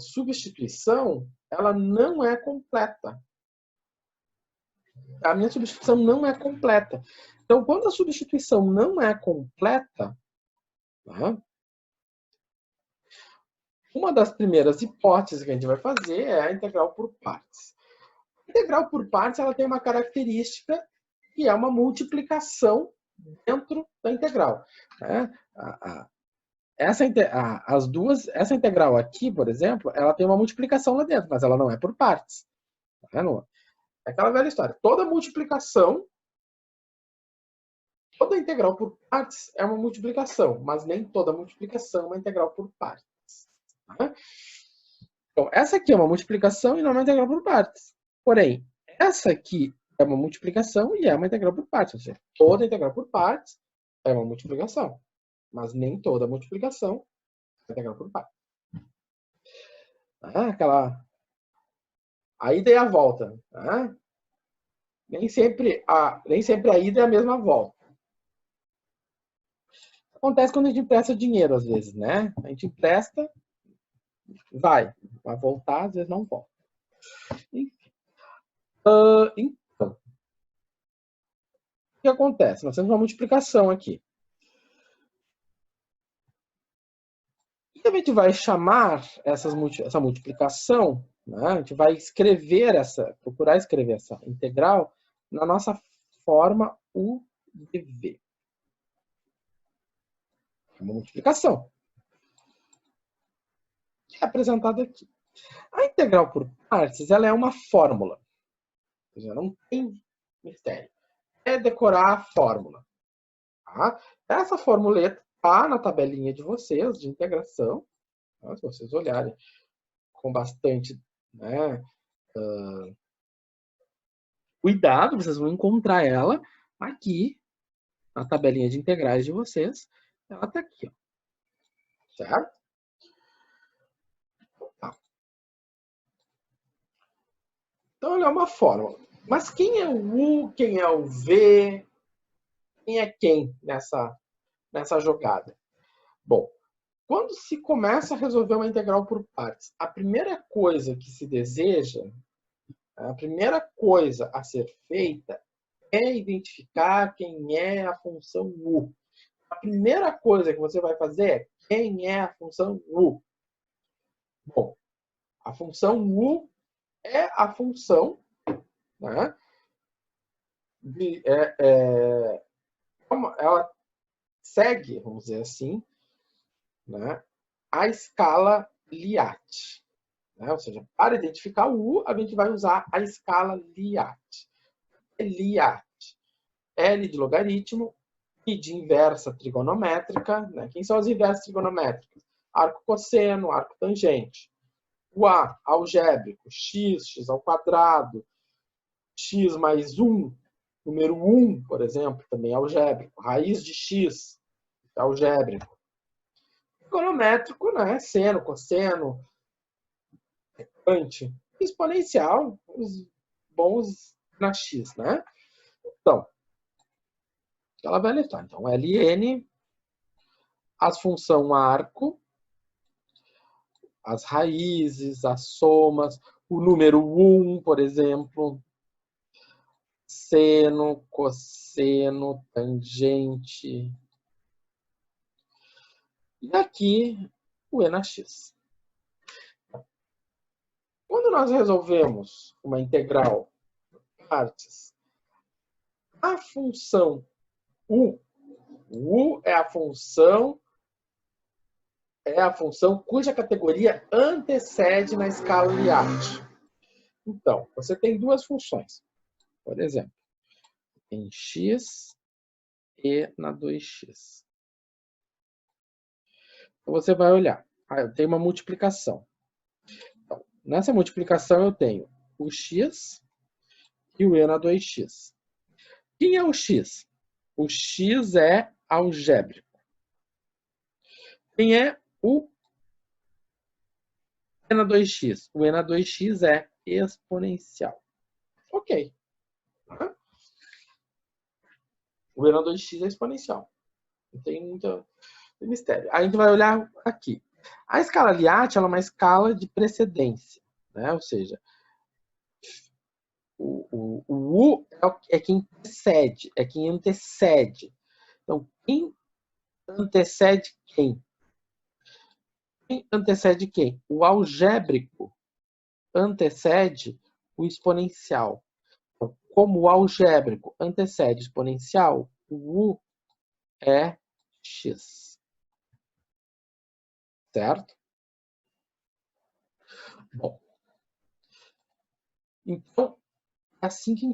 substituição, ela não é completa. A minha substituição não é completa. Então, quando a substituição não é completa, tá? Uma das primeiras hipóteses que a gente vai fazer é a integral por partes. A integral por partes ela tem uma característica que é uma multiplicação dentro da integral. Né? Essa integral aqui, por exemplo, ela tem uma multiplicação lá dentro, mas ela não é por partes. Tá? É aquela velha história. Toda multiplicação, toda integral por partes é uma multiplicação, mas nem toda multiplicação é uma integral por partes. Tá? Então, essa aqui é uma multiplicação e não é uma integral por partes. Porém, essa aqui é uma multiplicação e é uma integral por partes. Ou seja, toda integral por partes é uma multiplicação, mas nem toda multiplicação é integral por partes. A ida e a volta. Tá? Nem sempre a ida é a mesma volta. Acontece quando a gente empresta dinheiro, às vezes, né? A gente empresta, vai voltar, às vezes não volta. Então, o que acontece? Nós temos uma multiplicação aqui. E a gente vai chamar essa multiplicação, né? A gente vai procurar escrever essa integral na nossa forma u de v. É uma multiplicação. É apresentada aqui. A integral por partes ela é uma fórmula. Ou seja, não tem mistério. É decorar a fórmula. Tá? Essa formuleta está na tabelinha de vocês de integração. Tá? Se vocês olharem com bastante cuidado, vocês vão encontrar ela aqui na tabelinha de integrais de vocês. Ela está aqui. Ó. Certo? Tá. Então, ela é uma fórmula. Mas quem é o U, quem é o V, quem é quem nessa jogada? Bom, quando se começa a resolver uma integral por partes, a primeira coisa que se deseja, a primeira coisa a ser feita é identificar quem é a função U. A primeira coisa que você vai fazer é quem é a função U. Bom, a função U é a função, né, ela segue, vamos dizer assim, né, a escala Liat. Né? Ou seja, para identificar o U, a gente vai usar a escala Liat. Liat. L de logaritmo, I de inversa trigonométrica. Né? Quem são as inversas trigonométricas? Arco cosseno, arco tangente. O A, algébrico, x ao quadrado, x mais 1, número 1, por exemplo, também é algébrico. Raiz de x, é algébrico. Trigonométrico, né? Seno, cosseno, ante. Exponencial, os bons na x, né? Então, ela vai letrar. Então, Ln, as função arco, as raízes, as somas, o número 1, por exemplo, seno, cosseno, tangente. E aqui o E na x. Quando nós resolvemos uma integral por partes, a função u é a função cuja categoria antecede na escala Liat. Então, você tem duas funções. Por exemplo, em x e na 2x. Então, você vai olhar. Eu tenho uma multiplicação. Então, nessa multiplicação, eu tenho o x e o e na 2x. Quem é o x? O x é algébrico. Quem é o e na 2x? O e na 2x é exponencial. Ok. O e na 2x é exponencial. Não tem muito mistério. Aí a gente vai olhar aqui. A escala Liat ela é uma escala de precedência. Né? Ou seja, o U é quem precede, é quem antecede. Então, quem antecede quem? Quem antecede quem? O algébrico antecede o exponencial. Então, como o algébrico antecede o exponencial, o U é x. Certo? Bom, então, assim que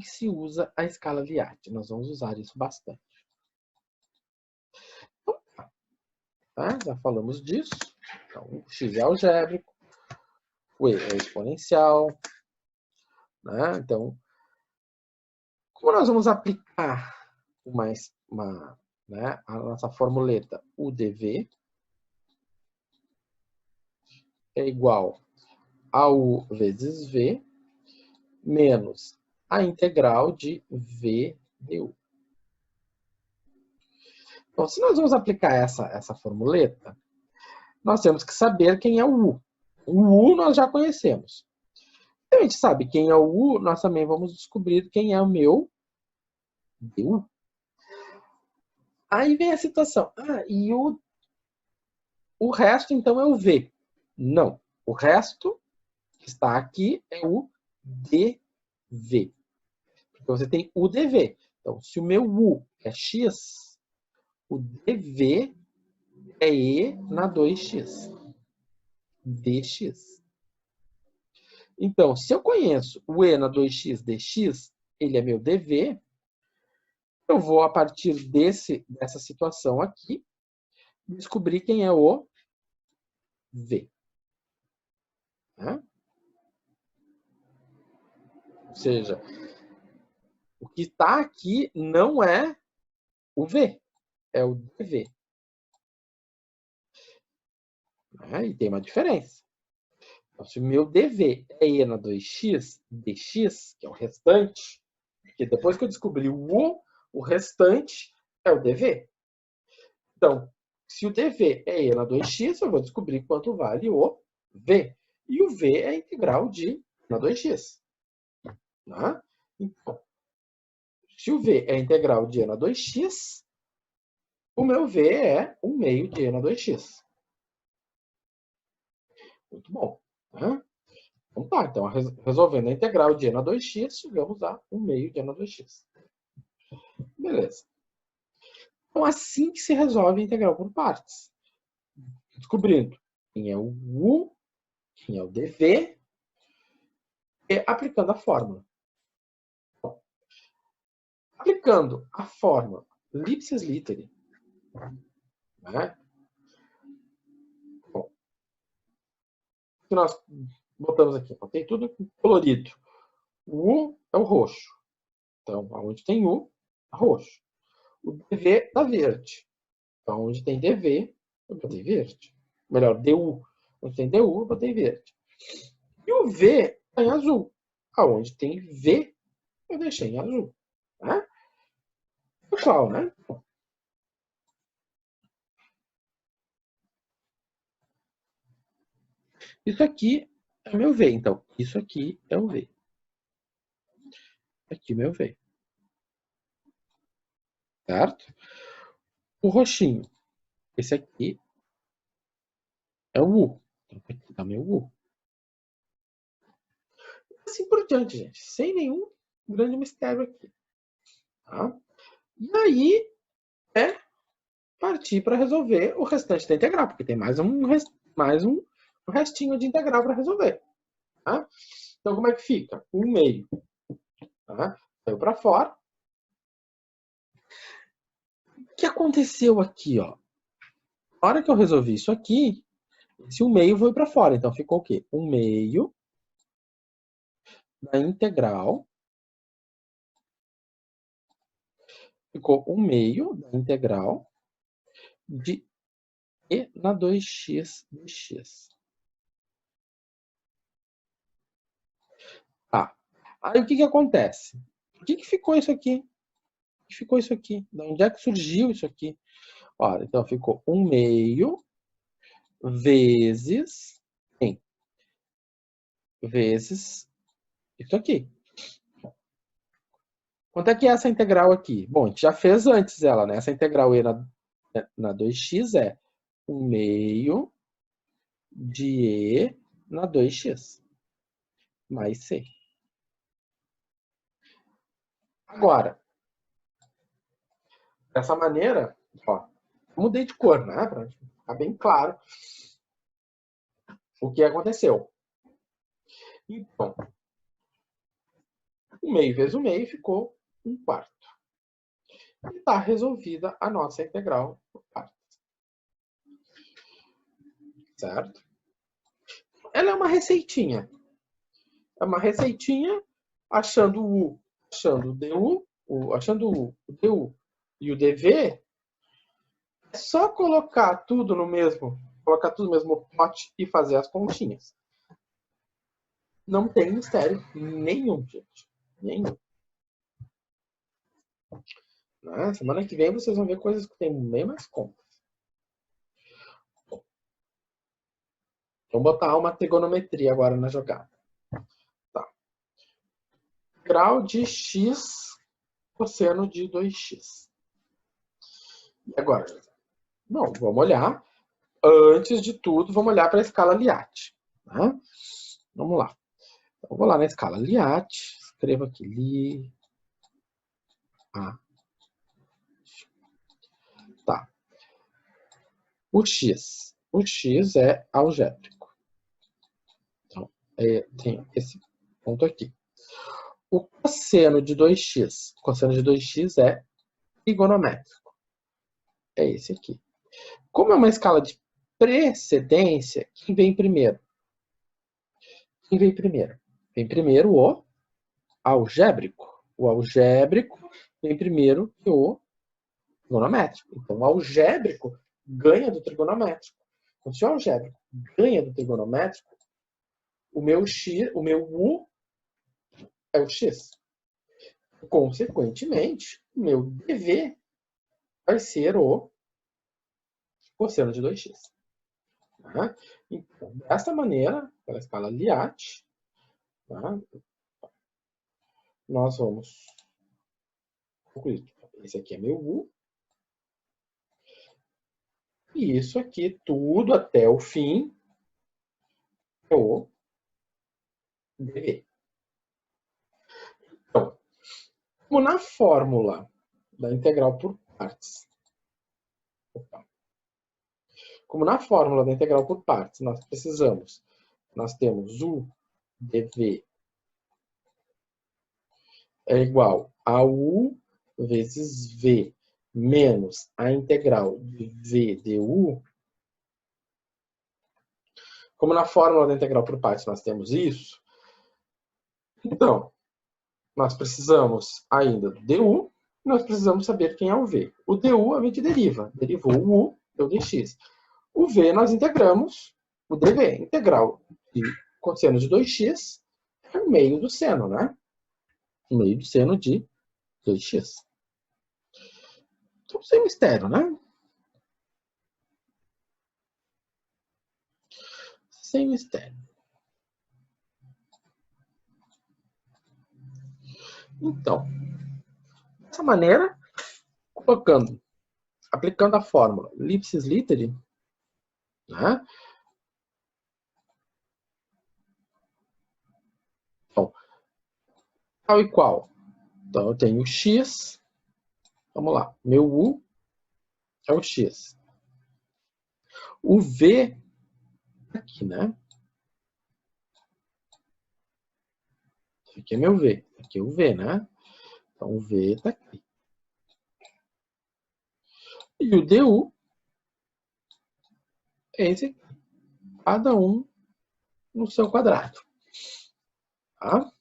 se usa a escala Liat. Nós vamos usar isso bastante. Então, tá? Já falamos disso. Então, o x é algébrico, o e é exponencial. Né? Então, como nós vamos aplicar a nossa formuleta UdV é igual a U vezes V menos a integral de V du. Então, se nós vamos aplicar essa formuleta, nós temos que saber quem é o U. O U nós já conhecemos. Se a gente sabe quem é o U, nós também vamos descobrir quem é o meu du. Aí vem a situação. E o resto, então, é o V. Não. O resto que está aqui é o dv. Porque você tem o dv. Então, se o meu u é x, o dv é e na 2x. dx. Então, se eu conheço o e na 2x dx, ele é meu dv, eu vou, a partir dessa situação aqui, descobrir quem é o v. Né? Ou seja, o que está aqui não é o v, é o dv. Né? E tem uma diferença. Então, se o meu dv é e na 2x, dx, que é o restante, porque depois que eu descobri o u, o restante é o dv. Então, se o dv é e na 2x, eu vou descobrir quanto vale o v. E o v é a integral de na 2x. Né? Então, se o v é a integral de e na 2x, o meu v é 1 meio de e na 2x. Muito bom. Né? Então tá, então resolvendo a integral de e na 2x, chegamos a 1 meio de e na 2x. Beleza. Então assim que se resolve a integral por partes. Descobrindo quem é o u, é o dv, e aplicando a fórmula. Bom, aplicando a fórmula ipsis literi, né? Bom, o que nós botamos aqui? Tem tudo colorido. O U é o roxo. Então, onde tem U, é roxo. O dv dá verde. Então, onde tem dv, eu botei verde. Melhor, du. Onde tem du, eu botei verde. E o v é em azul. Aonde tem v, eu deixei em azul. Né? Pessoal, né? Isso aqui é meu v. Então, isso aqui é o v. Aqui meu v. Certo? O roxinho. Esse aqui é o U. Então, aqui tá meu U. Assim por diante, gente. Sem nenhum grande mistério aqui. Tá? E aí é partir para resolver o restante da integral, porque tem mais um restinho de integral para resolver. Tá? Então, como é que fica? 1/2. Tá? Saiu para fora. O que aconteceu aqui? Ó? Na hora que eu resolvi isso aqui, esse 1/2 foi para fora. Então, ficou o quê? 1/2 da integral. Ficou 1/2 da integral de e na 2x dx. Tá. Aí o que acontece? O que ficou isso aqui? O que ficou isso aqui? De onde é que surgiu isso aqui? Olha, então ficou 1/2 vezes vezes isso aqui. Quanto é que é essa integral aqui? Bom, a gente já fez antes ela, né? Essa integral e na 2x é 1/2 de e na 2x mais c. Agora, dessa maneira, ó, mudei de cor, né? Para ficar bem claro o que aconteceu. Então, 1/2 vezes 1/2 ficou 1/4. E está resolvida a nossa integral por partes. Certo? Ela é uma receitinha. É uma receitinha achando o U, achando o DU, achando o DU e o DV. É só colocar tudo no mesmo pote e fazer as continhas. Não tem mistério nenhum, gente. Nenhum. Né? Semana que vem vocês vão ver coisas que tem bem mais contas. Vamos botar uma trigonometria agora na jogada. Tá. Grau de x cosseno de 2x. E agora? Bom, vamos olhar. Antes de tudo, vamos olhar para a escala Liat. Tá? Vamos lá. Então, vou lá na escala Liat. Escrevo aqui Li. Tá. O x. O x é algébrico. Então, tem esse ponto aqui. O cosseno de 2x. O cosseno de 2x é trigonométrico. É esse aqui. Como é uma escala de precedência, quem vem primeiro? Quem vem primeiro? Vem primeiro o algébrico. O algébrico vem primeiro que o trigonométrico. Então, o algébrico ganha do trigonométrico. Então, se o algébrico ganha do trigonométrico, o meu U é o x. Consequentemente, o meu dv vai ser o cosseno de 2x. Tá? Então, dessa maneira, pela escala Liat, tá? Nós vamos concluir. Esse aqui é meu U. E isso aqui, tudo até o fim, é o dv. Então, como na fórmula da integral por partes, como na fórmula da integral por partes, nós precisamos nós temos U dV é igual a U vezes V menos a integral de V du. Como na fórmula da integral por partes nós temos isso, então, nós precisamos ainda do du, nós precisamos saber quem é o V. O du a gente deriva. Derivou o U, deu dx. O V nós integramos, o dV, integral de cosseno de 2x, é o meio do seno, né? O meio do seno de 2x. Então, sem mistério, né? Sem mistério. Então, dessa maneira, aplicando a fórmula Lipschitz-Litten, né? Então, tal e qual. Então, eu tenho x, vamos lá, meu U é o x. O V, aqui, né? Aqui é meu V, aqui é o V, né? Então, o V está aqui. E o DU é esse aqui. Cada um no seu quadrado. Tá?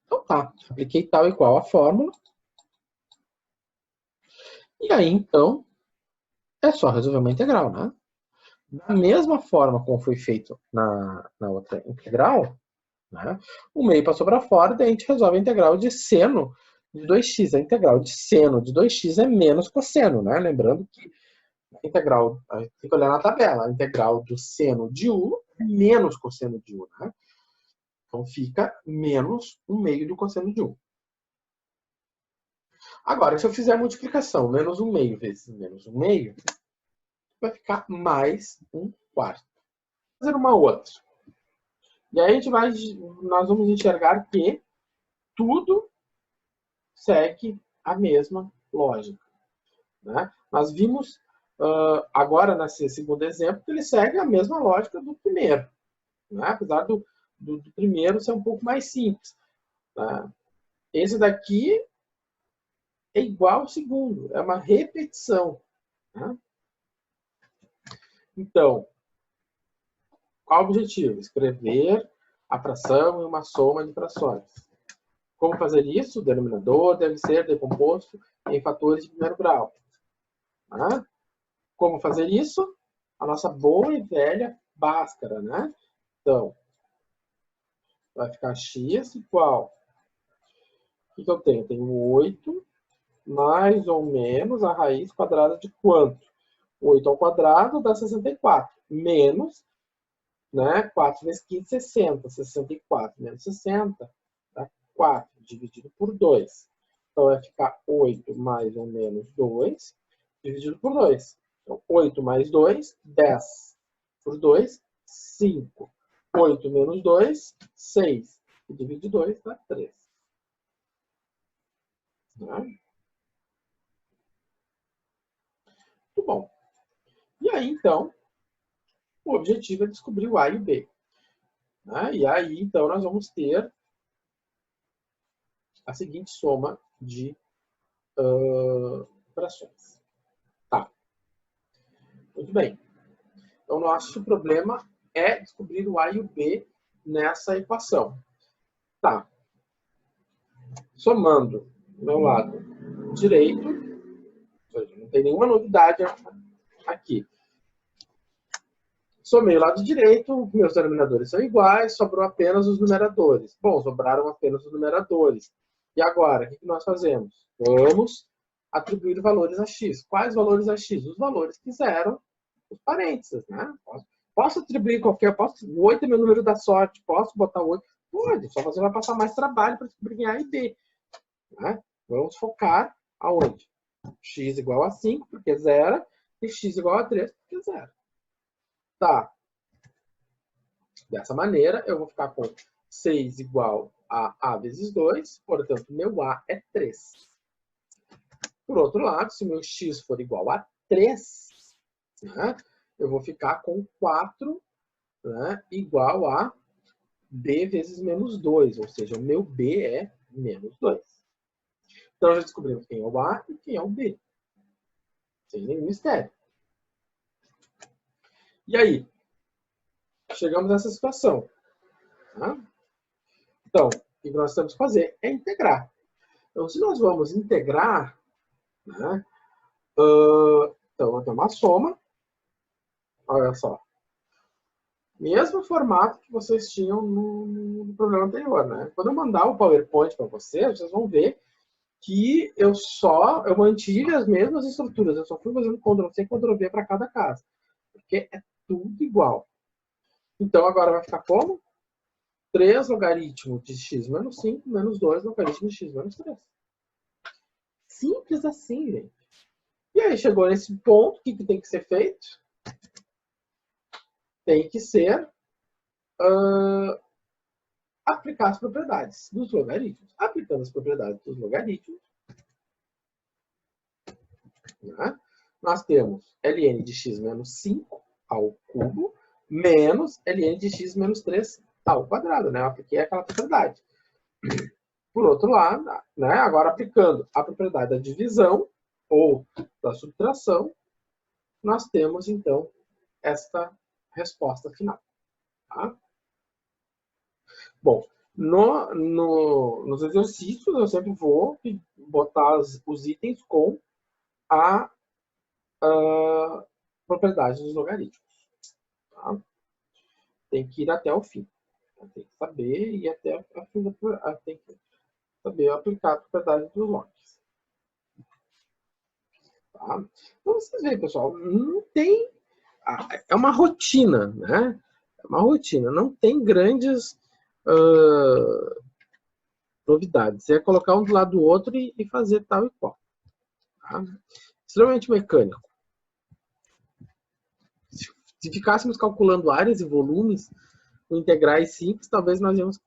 Então tá, apliquei tal e qual a fórmula. E aí, então, é só resolver uma integral, né? Da mesma forma como foi feito na outra integral, né? O meio passou para fora, daí a gente resolve a integral de seno de 2x. A integral de seno de 2x é menos cosseno, né? Lembrando que a integral, tem que olhar na tabela, a integral do seno de U é menos cosseno de U, né? Então fica menos 1/2 do cosseno de U. Agora, se eu fizer a multiplicação, menos 1/2 vezes menos 1/2, vai ficar mais 1/4. Vou fazer uma outra. E aí nós vamos enxergar que tudo segue a mesma lógica, né? Nós vimos agora, nesse segundo exemplo, que ele segue a mesma lógica do primeiro, né? Apesar do primeiro ser um pouco mais simples, né? Esse daqui é igual ao segundo, é uma repetição, né? Então, qual o objetivo? Escrever a fração e uma soma de frações. Como fazer isso? O denominador deve ser decomposto em fatores de primeiro grau. Né? Como fazer isso? A nossa boa e velha Bhaskara, né? Então, vai ficar x igual... O que eu tenho? Eu tenho 8 mais ou menos a raiz quadrada de quanto? 8 ao quadrado dá 64. Menos, né? 4 vezes 15, 60. 64 menos 60 dá 4, dividido por 2. Então, vai ficar 8 mais ou menos 2, dividido por 2. Então, 8 mais 2, 10. Por 2, 5. 8 menos 2, 6. E dividir 2 dá 3. Né? Muito bom. E aí, então, o objetivo é descobrir o A e o B. Né? E aí, então, nós vamos ter a seguinte soma de frações. Tá. Muito bem. Então, nosso problema é descobrir o A e o B nessa equação. Tá. Somando do meu lado direito, não tem nenhuma novidade aqui. Somei o lado direito, meus denominadores são iguais, sobrou apenas os numeradores. Bom, sobraram apenas os numeradores. E agora, o que nós fazemos? Vamos atribuir valores a x. Quais valores a x? Os valores que zeram os parênteses, né? Posso atribuir qualquer, o 8 é meu número da sorte, posso botar o 8? Pode, só você vai passar mais trabalho para descobrir A e B. Né? Vamos focar aonde? X igual a 5, porque é zero, e x igual a 3, porque é zero. Tá. Dessa maneira, eu vou ficar com 6 igual a A vezes 2, portanto, meu A é 3. Por outro lado, se meu X for igual a 3, né, eu vou ficar com 4 né, igual a b vezes menos 2, ou seja, o meu b é menos 2. Então, já descobrimos quem é o A e quem é o B. Sem nenhum mistério. E aí? Chegamos nessa situação. Tá? Então, o que nós temos que fazer é integrar. Então, se nós vamos integrar, né, então, vou ter uma soma. Olha só. Mesmo formato que vocês tinham no programa anterior, né? Quando eu mandar o PowerPoint para vocês vão ver que eu mantive as mesmas estruturas. Eu só fui fazendo Ctrl+C e Ctrl+V para cada casa. Porque é tudo igual. Então, agora vai ficar como? 3 logaritmo de x menos 5 menos 2 logaritmo de x menos 3. Simples assim, gente. E aí, chegou nesse ponto, o que tem que ser feito? Tem que ser aplicar as propriedades dos logaritmos. Aplicando as propriedades dos logaritmos, né, nós temos ln de x menos 5 ao cubo menos ln de x menos 3 ao quadrado. Né? Eu apliquei aquela propriedade. Por outro lado, né, agora aplicando a propriedade da divisão ou da subtração, nós temos, então, esta resposta final. Tá? Bom, nos exercícios eu sempre vou botar os itens com a propriedade dos logaritmos. Tá? Tem que ir até o fim. Tem que saber ir até a fim tem que saber aplicar a propriedade dos logs. Tá? Então vocês veem, pessoal, não tem... É uma rotina, né? É uma rotina, não tem grandes novidades. É colocar um do lado do outro e fazer tal e qual. Tá? Extremamente mecânico. Se ficássemos calculando áreas e volumes com integrais simples, talvez nós íamos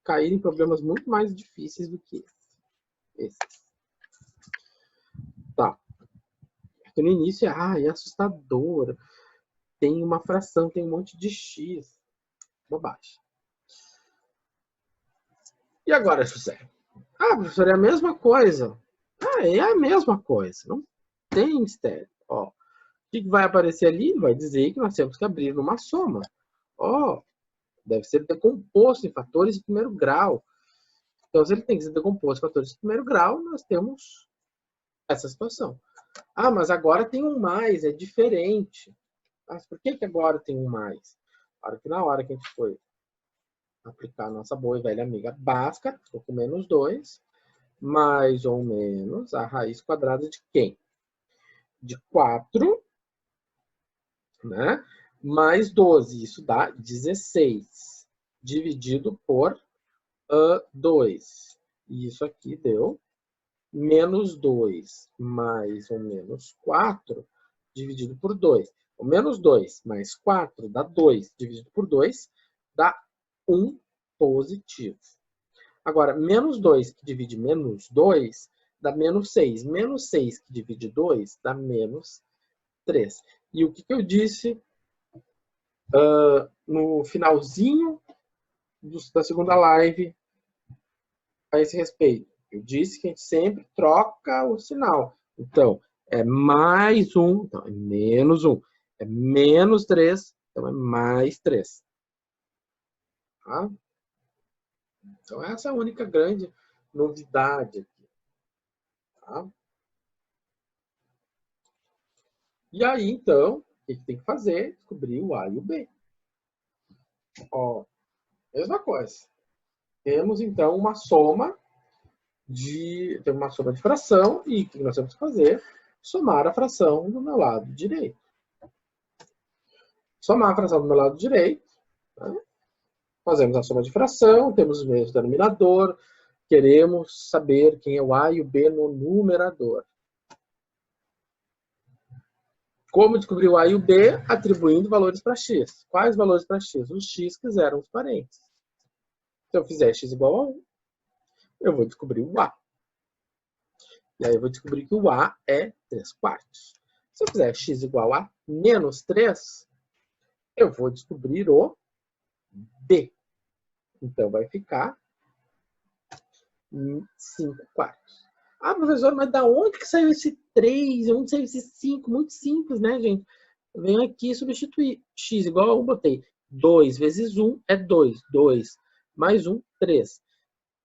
cair em problemas muito mais difíceis do que esse. Tá. Porque no início é assustador. Tem uma fração, tem um monte de x. Bobagem. E agora, José? Professor, é a mesma coisa. É a mesma coisa. Não tem mistério. Ó, o que vai aparecer ali? Vai dizer que nós temos que abrir numa soma. Ó, deve ser decomposto em fatores de primeiro grau. Então, se ele tem que ser decomposto em fatores de primeiro grau, nós temos essa situação. Mas agora tem um mais, é diferente. Mas por que agora tem um mais? Na hora que a gente foi aplicar a nossa boa e velha amiga Bhaskara, ficou com menos 2, mais ou menos a raiz quadrada de quem? De 4, né? Mais 12, isso dá 16, dividido por 2. E isso aqui deu menos 2 mais ou menos 4, dividido por 2. O menos 2 mais 4 dá 2, dividido por 2, dá 1 positivo. Agora, menos 2 que divide menos 2, dá menos 6. Menos 6 que divide 2, dá menos 3. E o que eu disse no finalzinho da segunda live a esse respeito? Eu disse que a gente sempre troca o sinal. Então, é mais 1, então é menos 1. É menos 3, então é mais 3. Tá? Então, essa é a única grande novidade aqui. Tá? E aí, então, o que tem que fazer? Descobrir o A e o B. Ó, mesma coisa. Temos, então, uma soma de fração e o que nós temos que fazer? Somar a fração do meu lado direito. Somar a fração do meu lado direito, né? Fazemos a soma de fração, temos o mesmo denominador, queremos saber quem é o A e o B no numerador. Como descobrir o A e o B? Atribuindo valores para x. Quais valores para x? Os x que zeram os parênteses. Se eu fizer x igual a 1, eu vou descobrir o A. E aí eu vou descobrir que o A é 3/4. Se eu fizer x igual a menos 3, eu vou descobrir o B. Então, vai ficar 5 quartos. Ah, professor, mas da onde que saiu esse 3? Onde saiu esse 5? Muito simples, né, gente? Venho aqui e substituir. X igual a 1, botei 2 vezes 1 é 2. 2 mais 1, 3.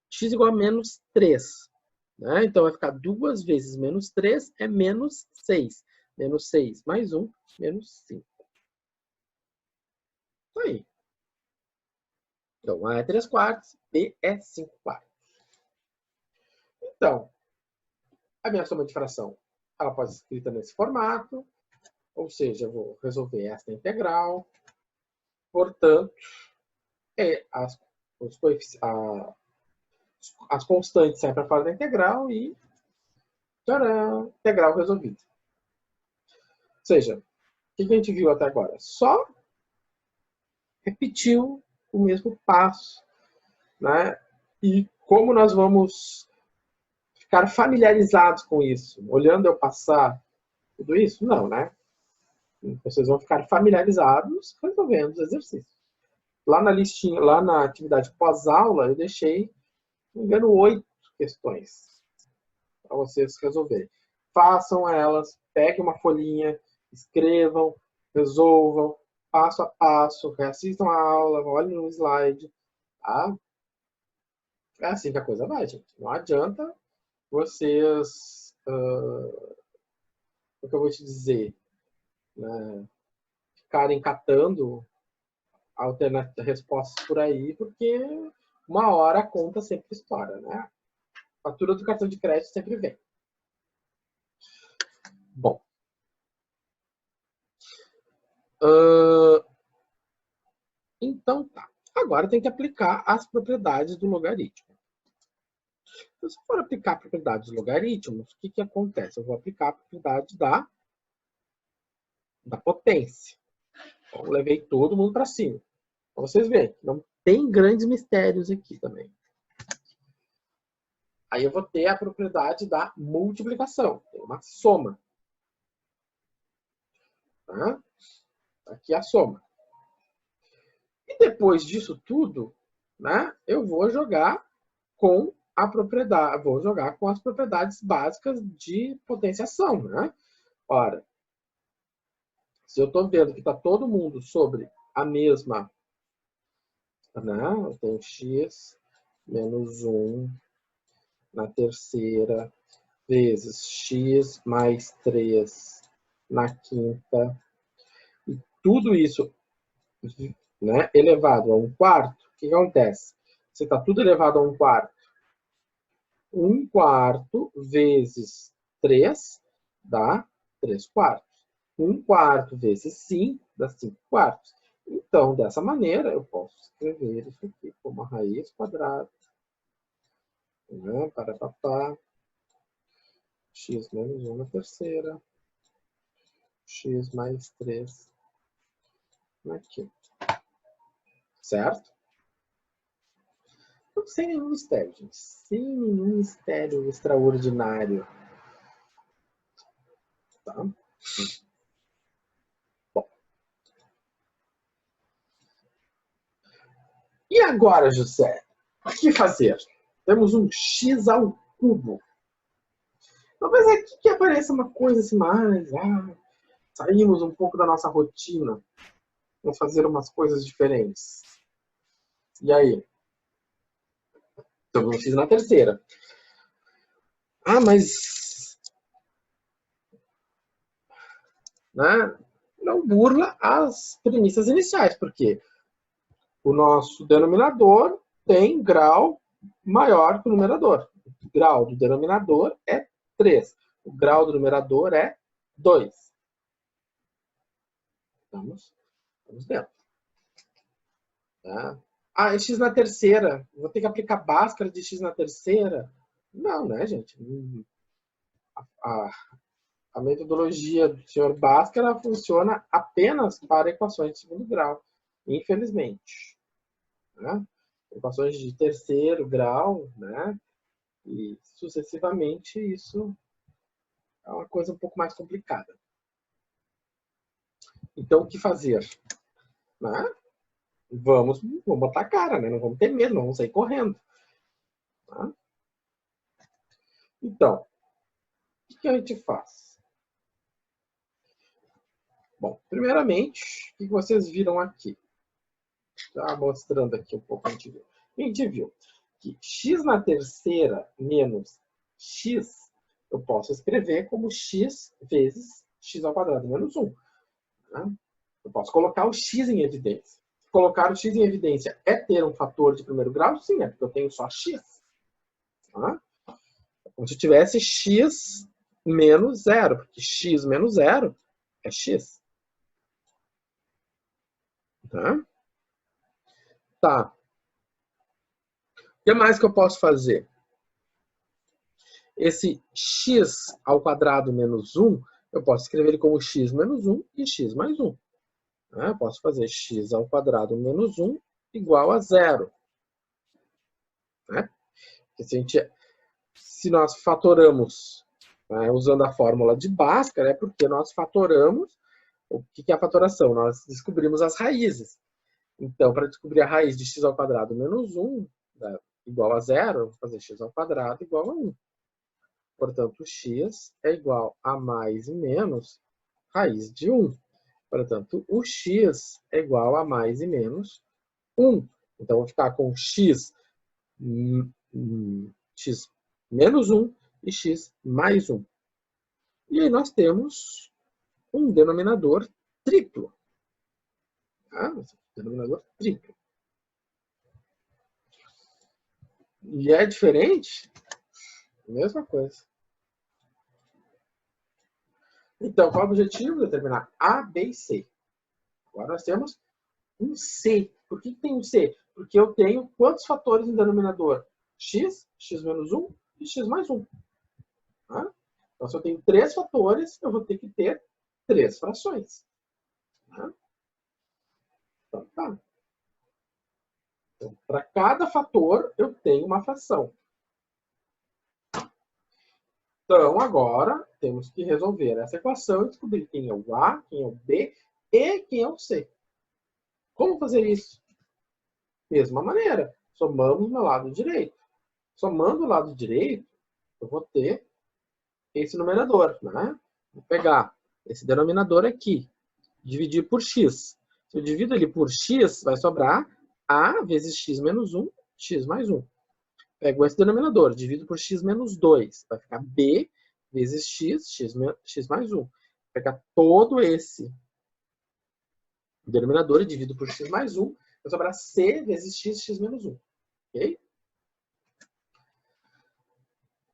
X igual a menos 3. Né? Então, vai ficar 2 vezes menos 3 é menos 6. Menos 6 mais 1, menos 5. Isso aí. Então, A é 3 quartos, B é 5 quartos. Então, a minha soma de fração ela pode ser escrita nesse formato, ou seja, eu vou resolver esta integral. Portanto, as constantes saem para fora da integral e tcharam, integral resolvida. Ou seja, o que a gente viu até agora? Só repetiu o mesmo passo, né? E como nós vamos ficar familiarizados com isso? Olhando eu passar tudo isso? Não, né? Vocês vão ficar familiarizados resolvendo os exercícios. Lá na listinha, lá na atividade pós-aula, eu deixei, não me engano, 8 questões para vocês resolverem. Façam elas, peguem uma folhinha, escrevam, resolvam, passo a passo, reassistam a aula, olhem no slide. Tá? É assim que a coisa vai, gente. Não adianta vocês, o que eu vou te dizer, né, ficarem catando respostas por aí, porque uma hora a conta sempre estoura, né? A fatura do cartão de crédito sempre vem. Bom. Então tá. Agora tem que aplicar as propriedades do logaritmo. Se eu for aplicar propriedades logaritmos, o que acontece? Eu vou aplicar a propriedade da potência. Então, eu levei todo mundo para cima. Então, vocês veem, não tem grandes mistérios aqui também. Aí eu vou ter a propriedade da multiplicação. Tem uma soma. Tá? Aqui é a soma. E depois disso tudo, né, eu vou jogar com a propriedade, vou jogar com as propriedades básicas de potenciação, né? Ora, se eu estou vendo que está todo mundo sobre a mesma, né? Eu tenho x menos 1 na terceira vezes x mais 3 na quinta, e tudo isso, né, elevado a 1/4, o que acontece? Se está tudo elevado a 1/4, 1/4 vezes 3 dá 3/4. 1/4 vezes 5 dá 5/4. Então, dessa maneira, eu posso escrever isso aqui como a raiz quadrada, né, para papá, x menos 1 na terceira, x mais 3 na quinta. Certo? Então, sem nenhum mistério, gente. Sem nenhum mistério extraordinário. Tá? Bom. E agora, José? O que fazer? Temos um x ao cubo. Talvez aqui que apareça uma coisa assim mais... saímos um pouco da nossa rotina. Vamos fazer umas coisas diferentes. E aí? Temos um x na terceira. Mas... né? Não burla as premissas iniciais, porque o nosso denominador tem grau maior que o numerador. O grau do denominador é 3. O grau do numerador é 2. Estamos dentro. Tá? Ah, é x na terceira. Vou ter que aplicar Bhaskara de x na terceira? Não, né, gente? A metodologia do senhor Bhaskara funciona apenas para equações de segundo grau, infelizmente. Né? Equações de terceiro grau, né? E sucessivamente, isso é uma coisa um pouco mais complicada. Então, o que fazer? Né? vamos botar a cara, né? Não vamos ter medo, não vamos sair correndo. Tá? Então, o que a gente faz? Bom, primeiramente, o que vocês viram aqui? Tá mostrando aqui um pouco. A gente viu que x na terceira menos x, eu posso escrever como x vezes x ao quadrado menos 1. Tá? Eu posso colocar o x em evidência. Colocar o x em evidência é ter um fator de primeiro grau? Sim, é porque eu tenho só x. Tá? Como se eu tivesse x menos zero, porque x menos zero é x. Tá? Tá. O que mais que eu posso fazer? Esse x ao quadrado menos 1, eu posso escrever ele como x menos 1 e x mais 1. Eu posso fazer x ao quadrado menos 1 igual a zero. Né? Se nós fatoramos, né, usando a fórmula de Bhaskara, é porque nós fatoramos. O que é a fatoração? Nós descobrimos as raízes. Então, para descobrir a raiz de x ao quadrado menos 1 igual a zero, eu vou fazer x ao quadrado igual a 1. Portanto, x é igual a mais e menos raiz de 1. Portanto, o x é igual a mais e menos 1. Então, eu vou ficar com x menos 1 e x mais 1. E aí nós temos um denominador triplo. Tá? Denominador triplo. E é diferente? Mesma coisa. Então, qual é o objetivo? Determinar A, B e C. Agora nós temos um C. Por que tem um C? Porque eu tenho quantos fatores no denominador? X, x menos 1 e x mais 1. Tá? Então, se eu tenho 3 fatores, eu vou ter que ter 3 frações. Tá? Então, tá. Então, para cada fator, eu tenho uma fração. Então, agora, temos que resolver essa equação e descobrir quem é o A, quem é o B e quem é o C. Como fazer isso? Mesma maneira, somamos no lado direito. Somando o lado direito, eu vou ter esse numerador. Né? Vou pegar esse denominador aqui, dividir por x. Se eu divido ele por x, vai sobrar A vezes x menos 1, x mais 1. Pego esse denominador, divido por x menos 2. Vai ficar B vezes x mais 1. Vou pegar todo esse denominador e divido por x mais 1. Vai sobrar C vezes x menos 1. Ok?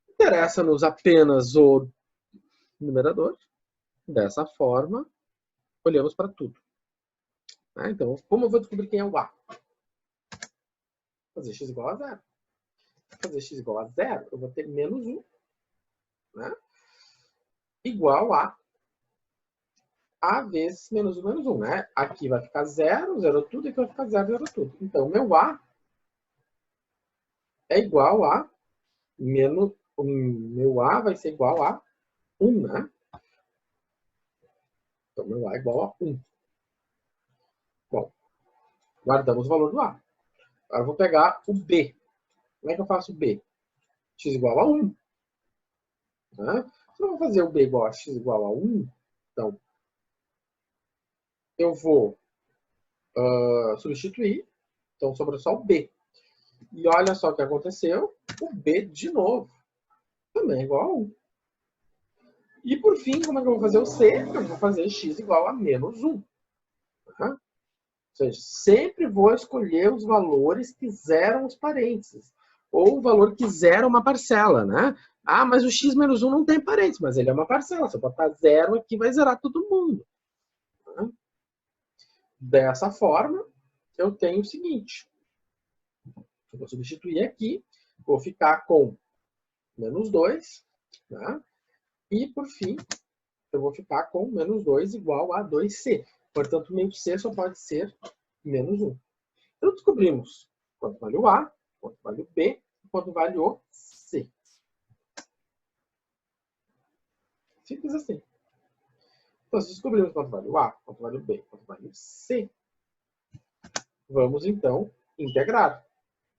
Interessa-nos apenas o numerador. Dessa forma, olhamos para tudo. Então, como eu vou descobrir quem é o A? Fazer x igual a zero. Fazer x igual a zero, eu vou ter menos 1, né? Igual a vezes menos 1 menos 1. Né? Aqui vai ficar 0, 0 tudo, e aqui vai ficar 0, 0 tudo. Então, meu A é igual a menos... Meu A vai ser igual a 1, né? Então, meu A é igual a 1. Bom, guardamos o valor do A. Agora eu vou pegar o B. Como é que eu faço o B? X igual a 1. Né? Se eu vou fazer o B igual a x igual a 1, então eu vou substituir. Então sobra só o B. E olha só o que aconteceu. O B de novo também é igual a 1. E por fim, como é que eu vou fazer o C? Eu vou fazer x igual a menos 1. Tá? Ou seja, sempre vou escolher os valores que zeram os parênteses. Ou o valor que zera uma parcela, né? Ah, mas o x menos 1 não tem parênteses, mas ele é uma parcela. Se eu botar 0 aqui, vai zerar todo mundo. Tá? Dessa forma, eu tenho o seguinte. Eu vou substituir aqui. Vou ficar com menos 2. Né? E, por fim, eu vou ficar com menos 2 igual a 2c. Portanto, meu c só pode ser menos 1. Então, descobrimos quanto vale o A, quanto vale o B e quanto vale o C. Simples assim. Então, se descobrimos quanto vale o A, quanto vale o B, quanto vale o C, Vamos, então, integrar.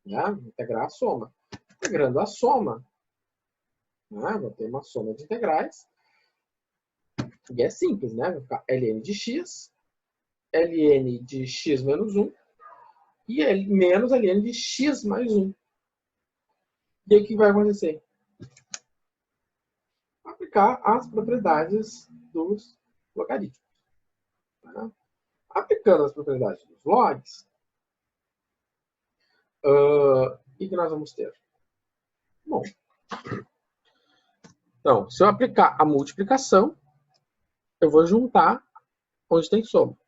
Né? Integrar a soma. Integrando a soma, né? Vou ter uma soma de integrais. E é simples, né? Vai ficar ln de x, ln de x menos 1 e menos ln de x mais 1. E aí o que vai acontecer? Aplicar as propriedades dos logaritmos. Né? Aplicando as propriedades dos logs, o que nós vamos ter? Bom, então, se eu aplicar a multiplicação, eu vou juntar onde tem soma.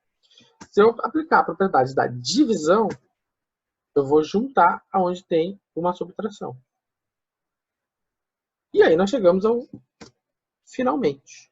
Se eu aplicar a propriedade da divisão, eu vou juntar aonde tem uma subtração. E aí nós chegamos ao finalmente.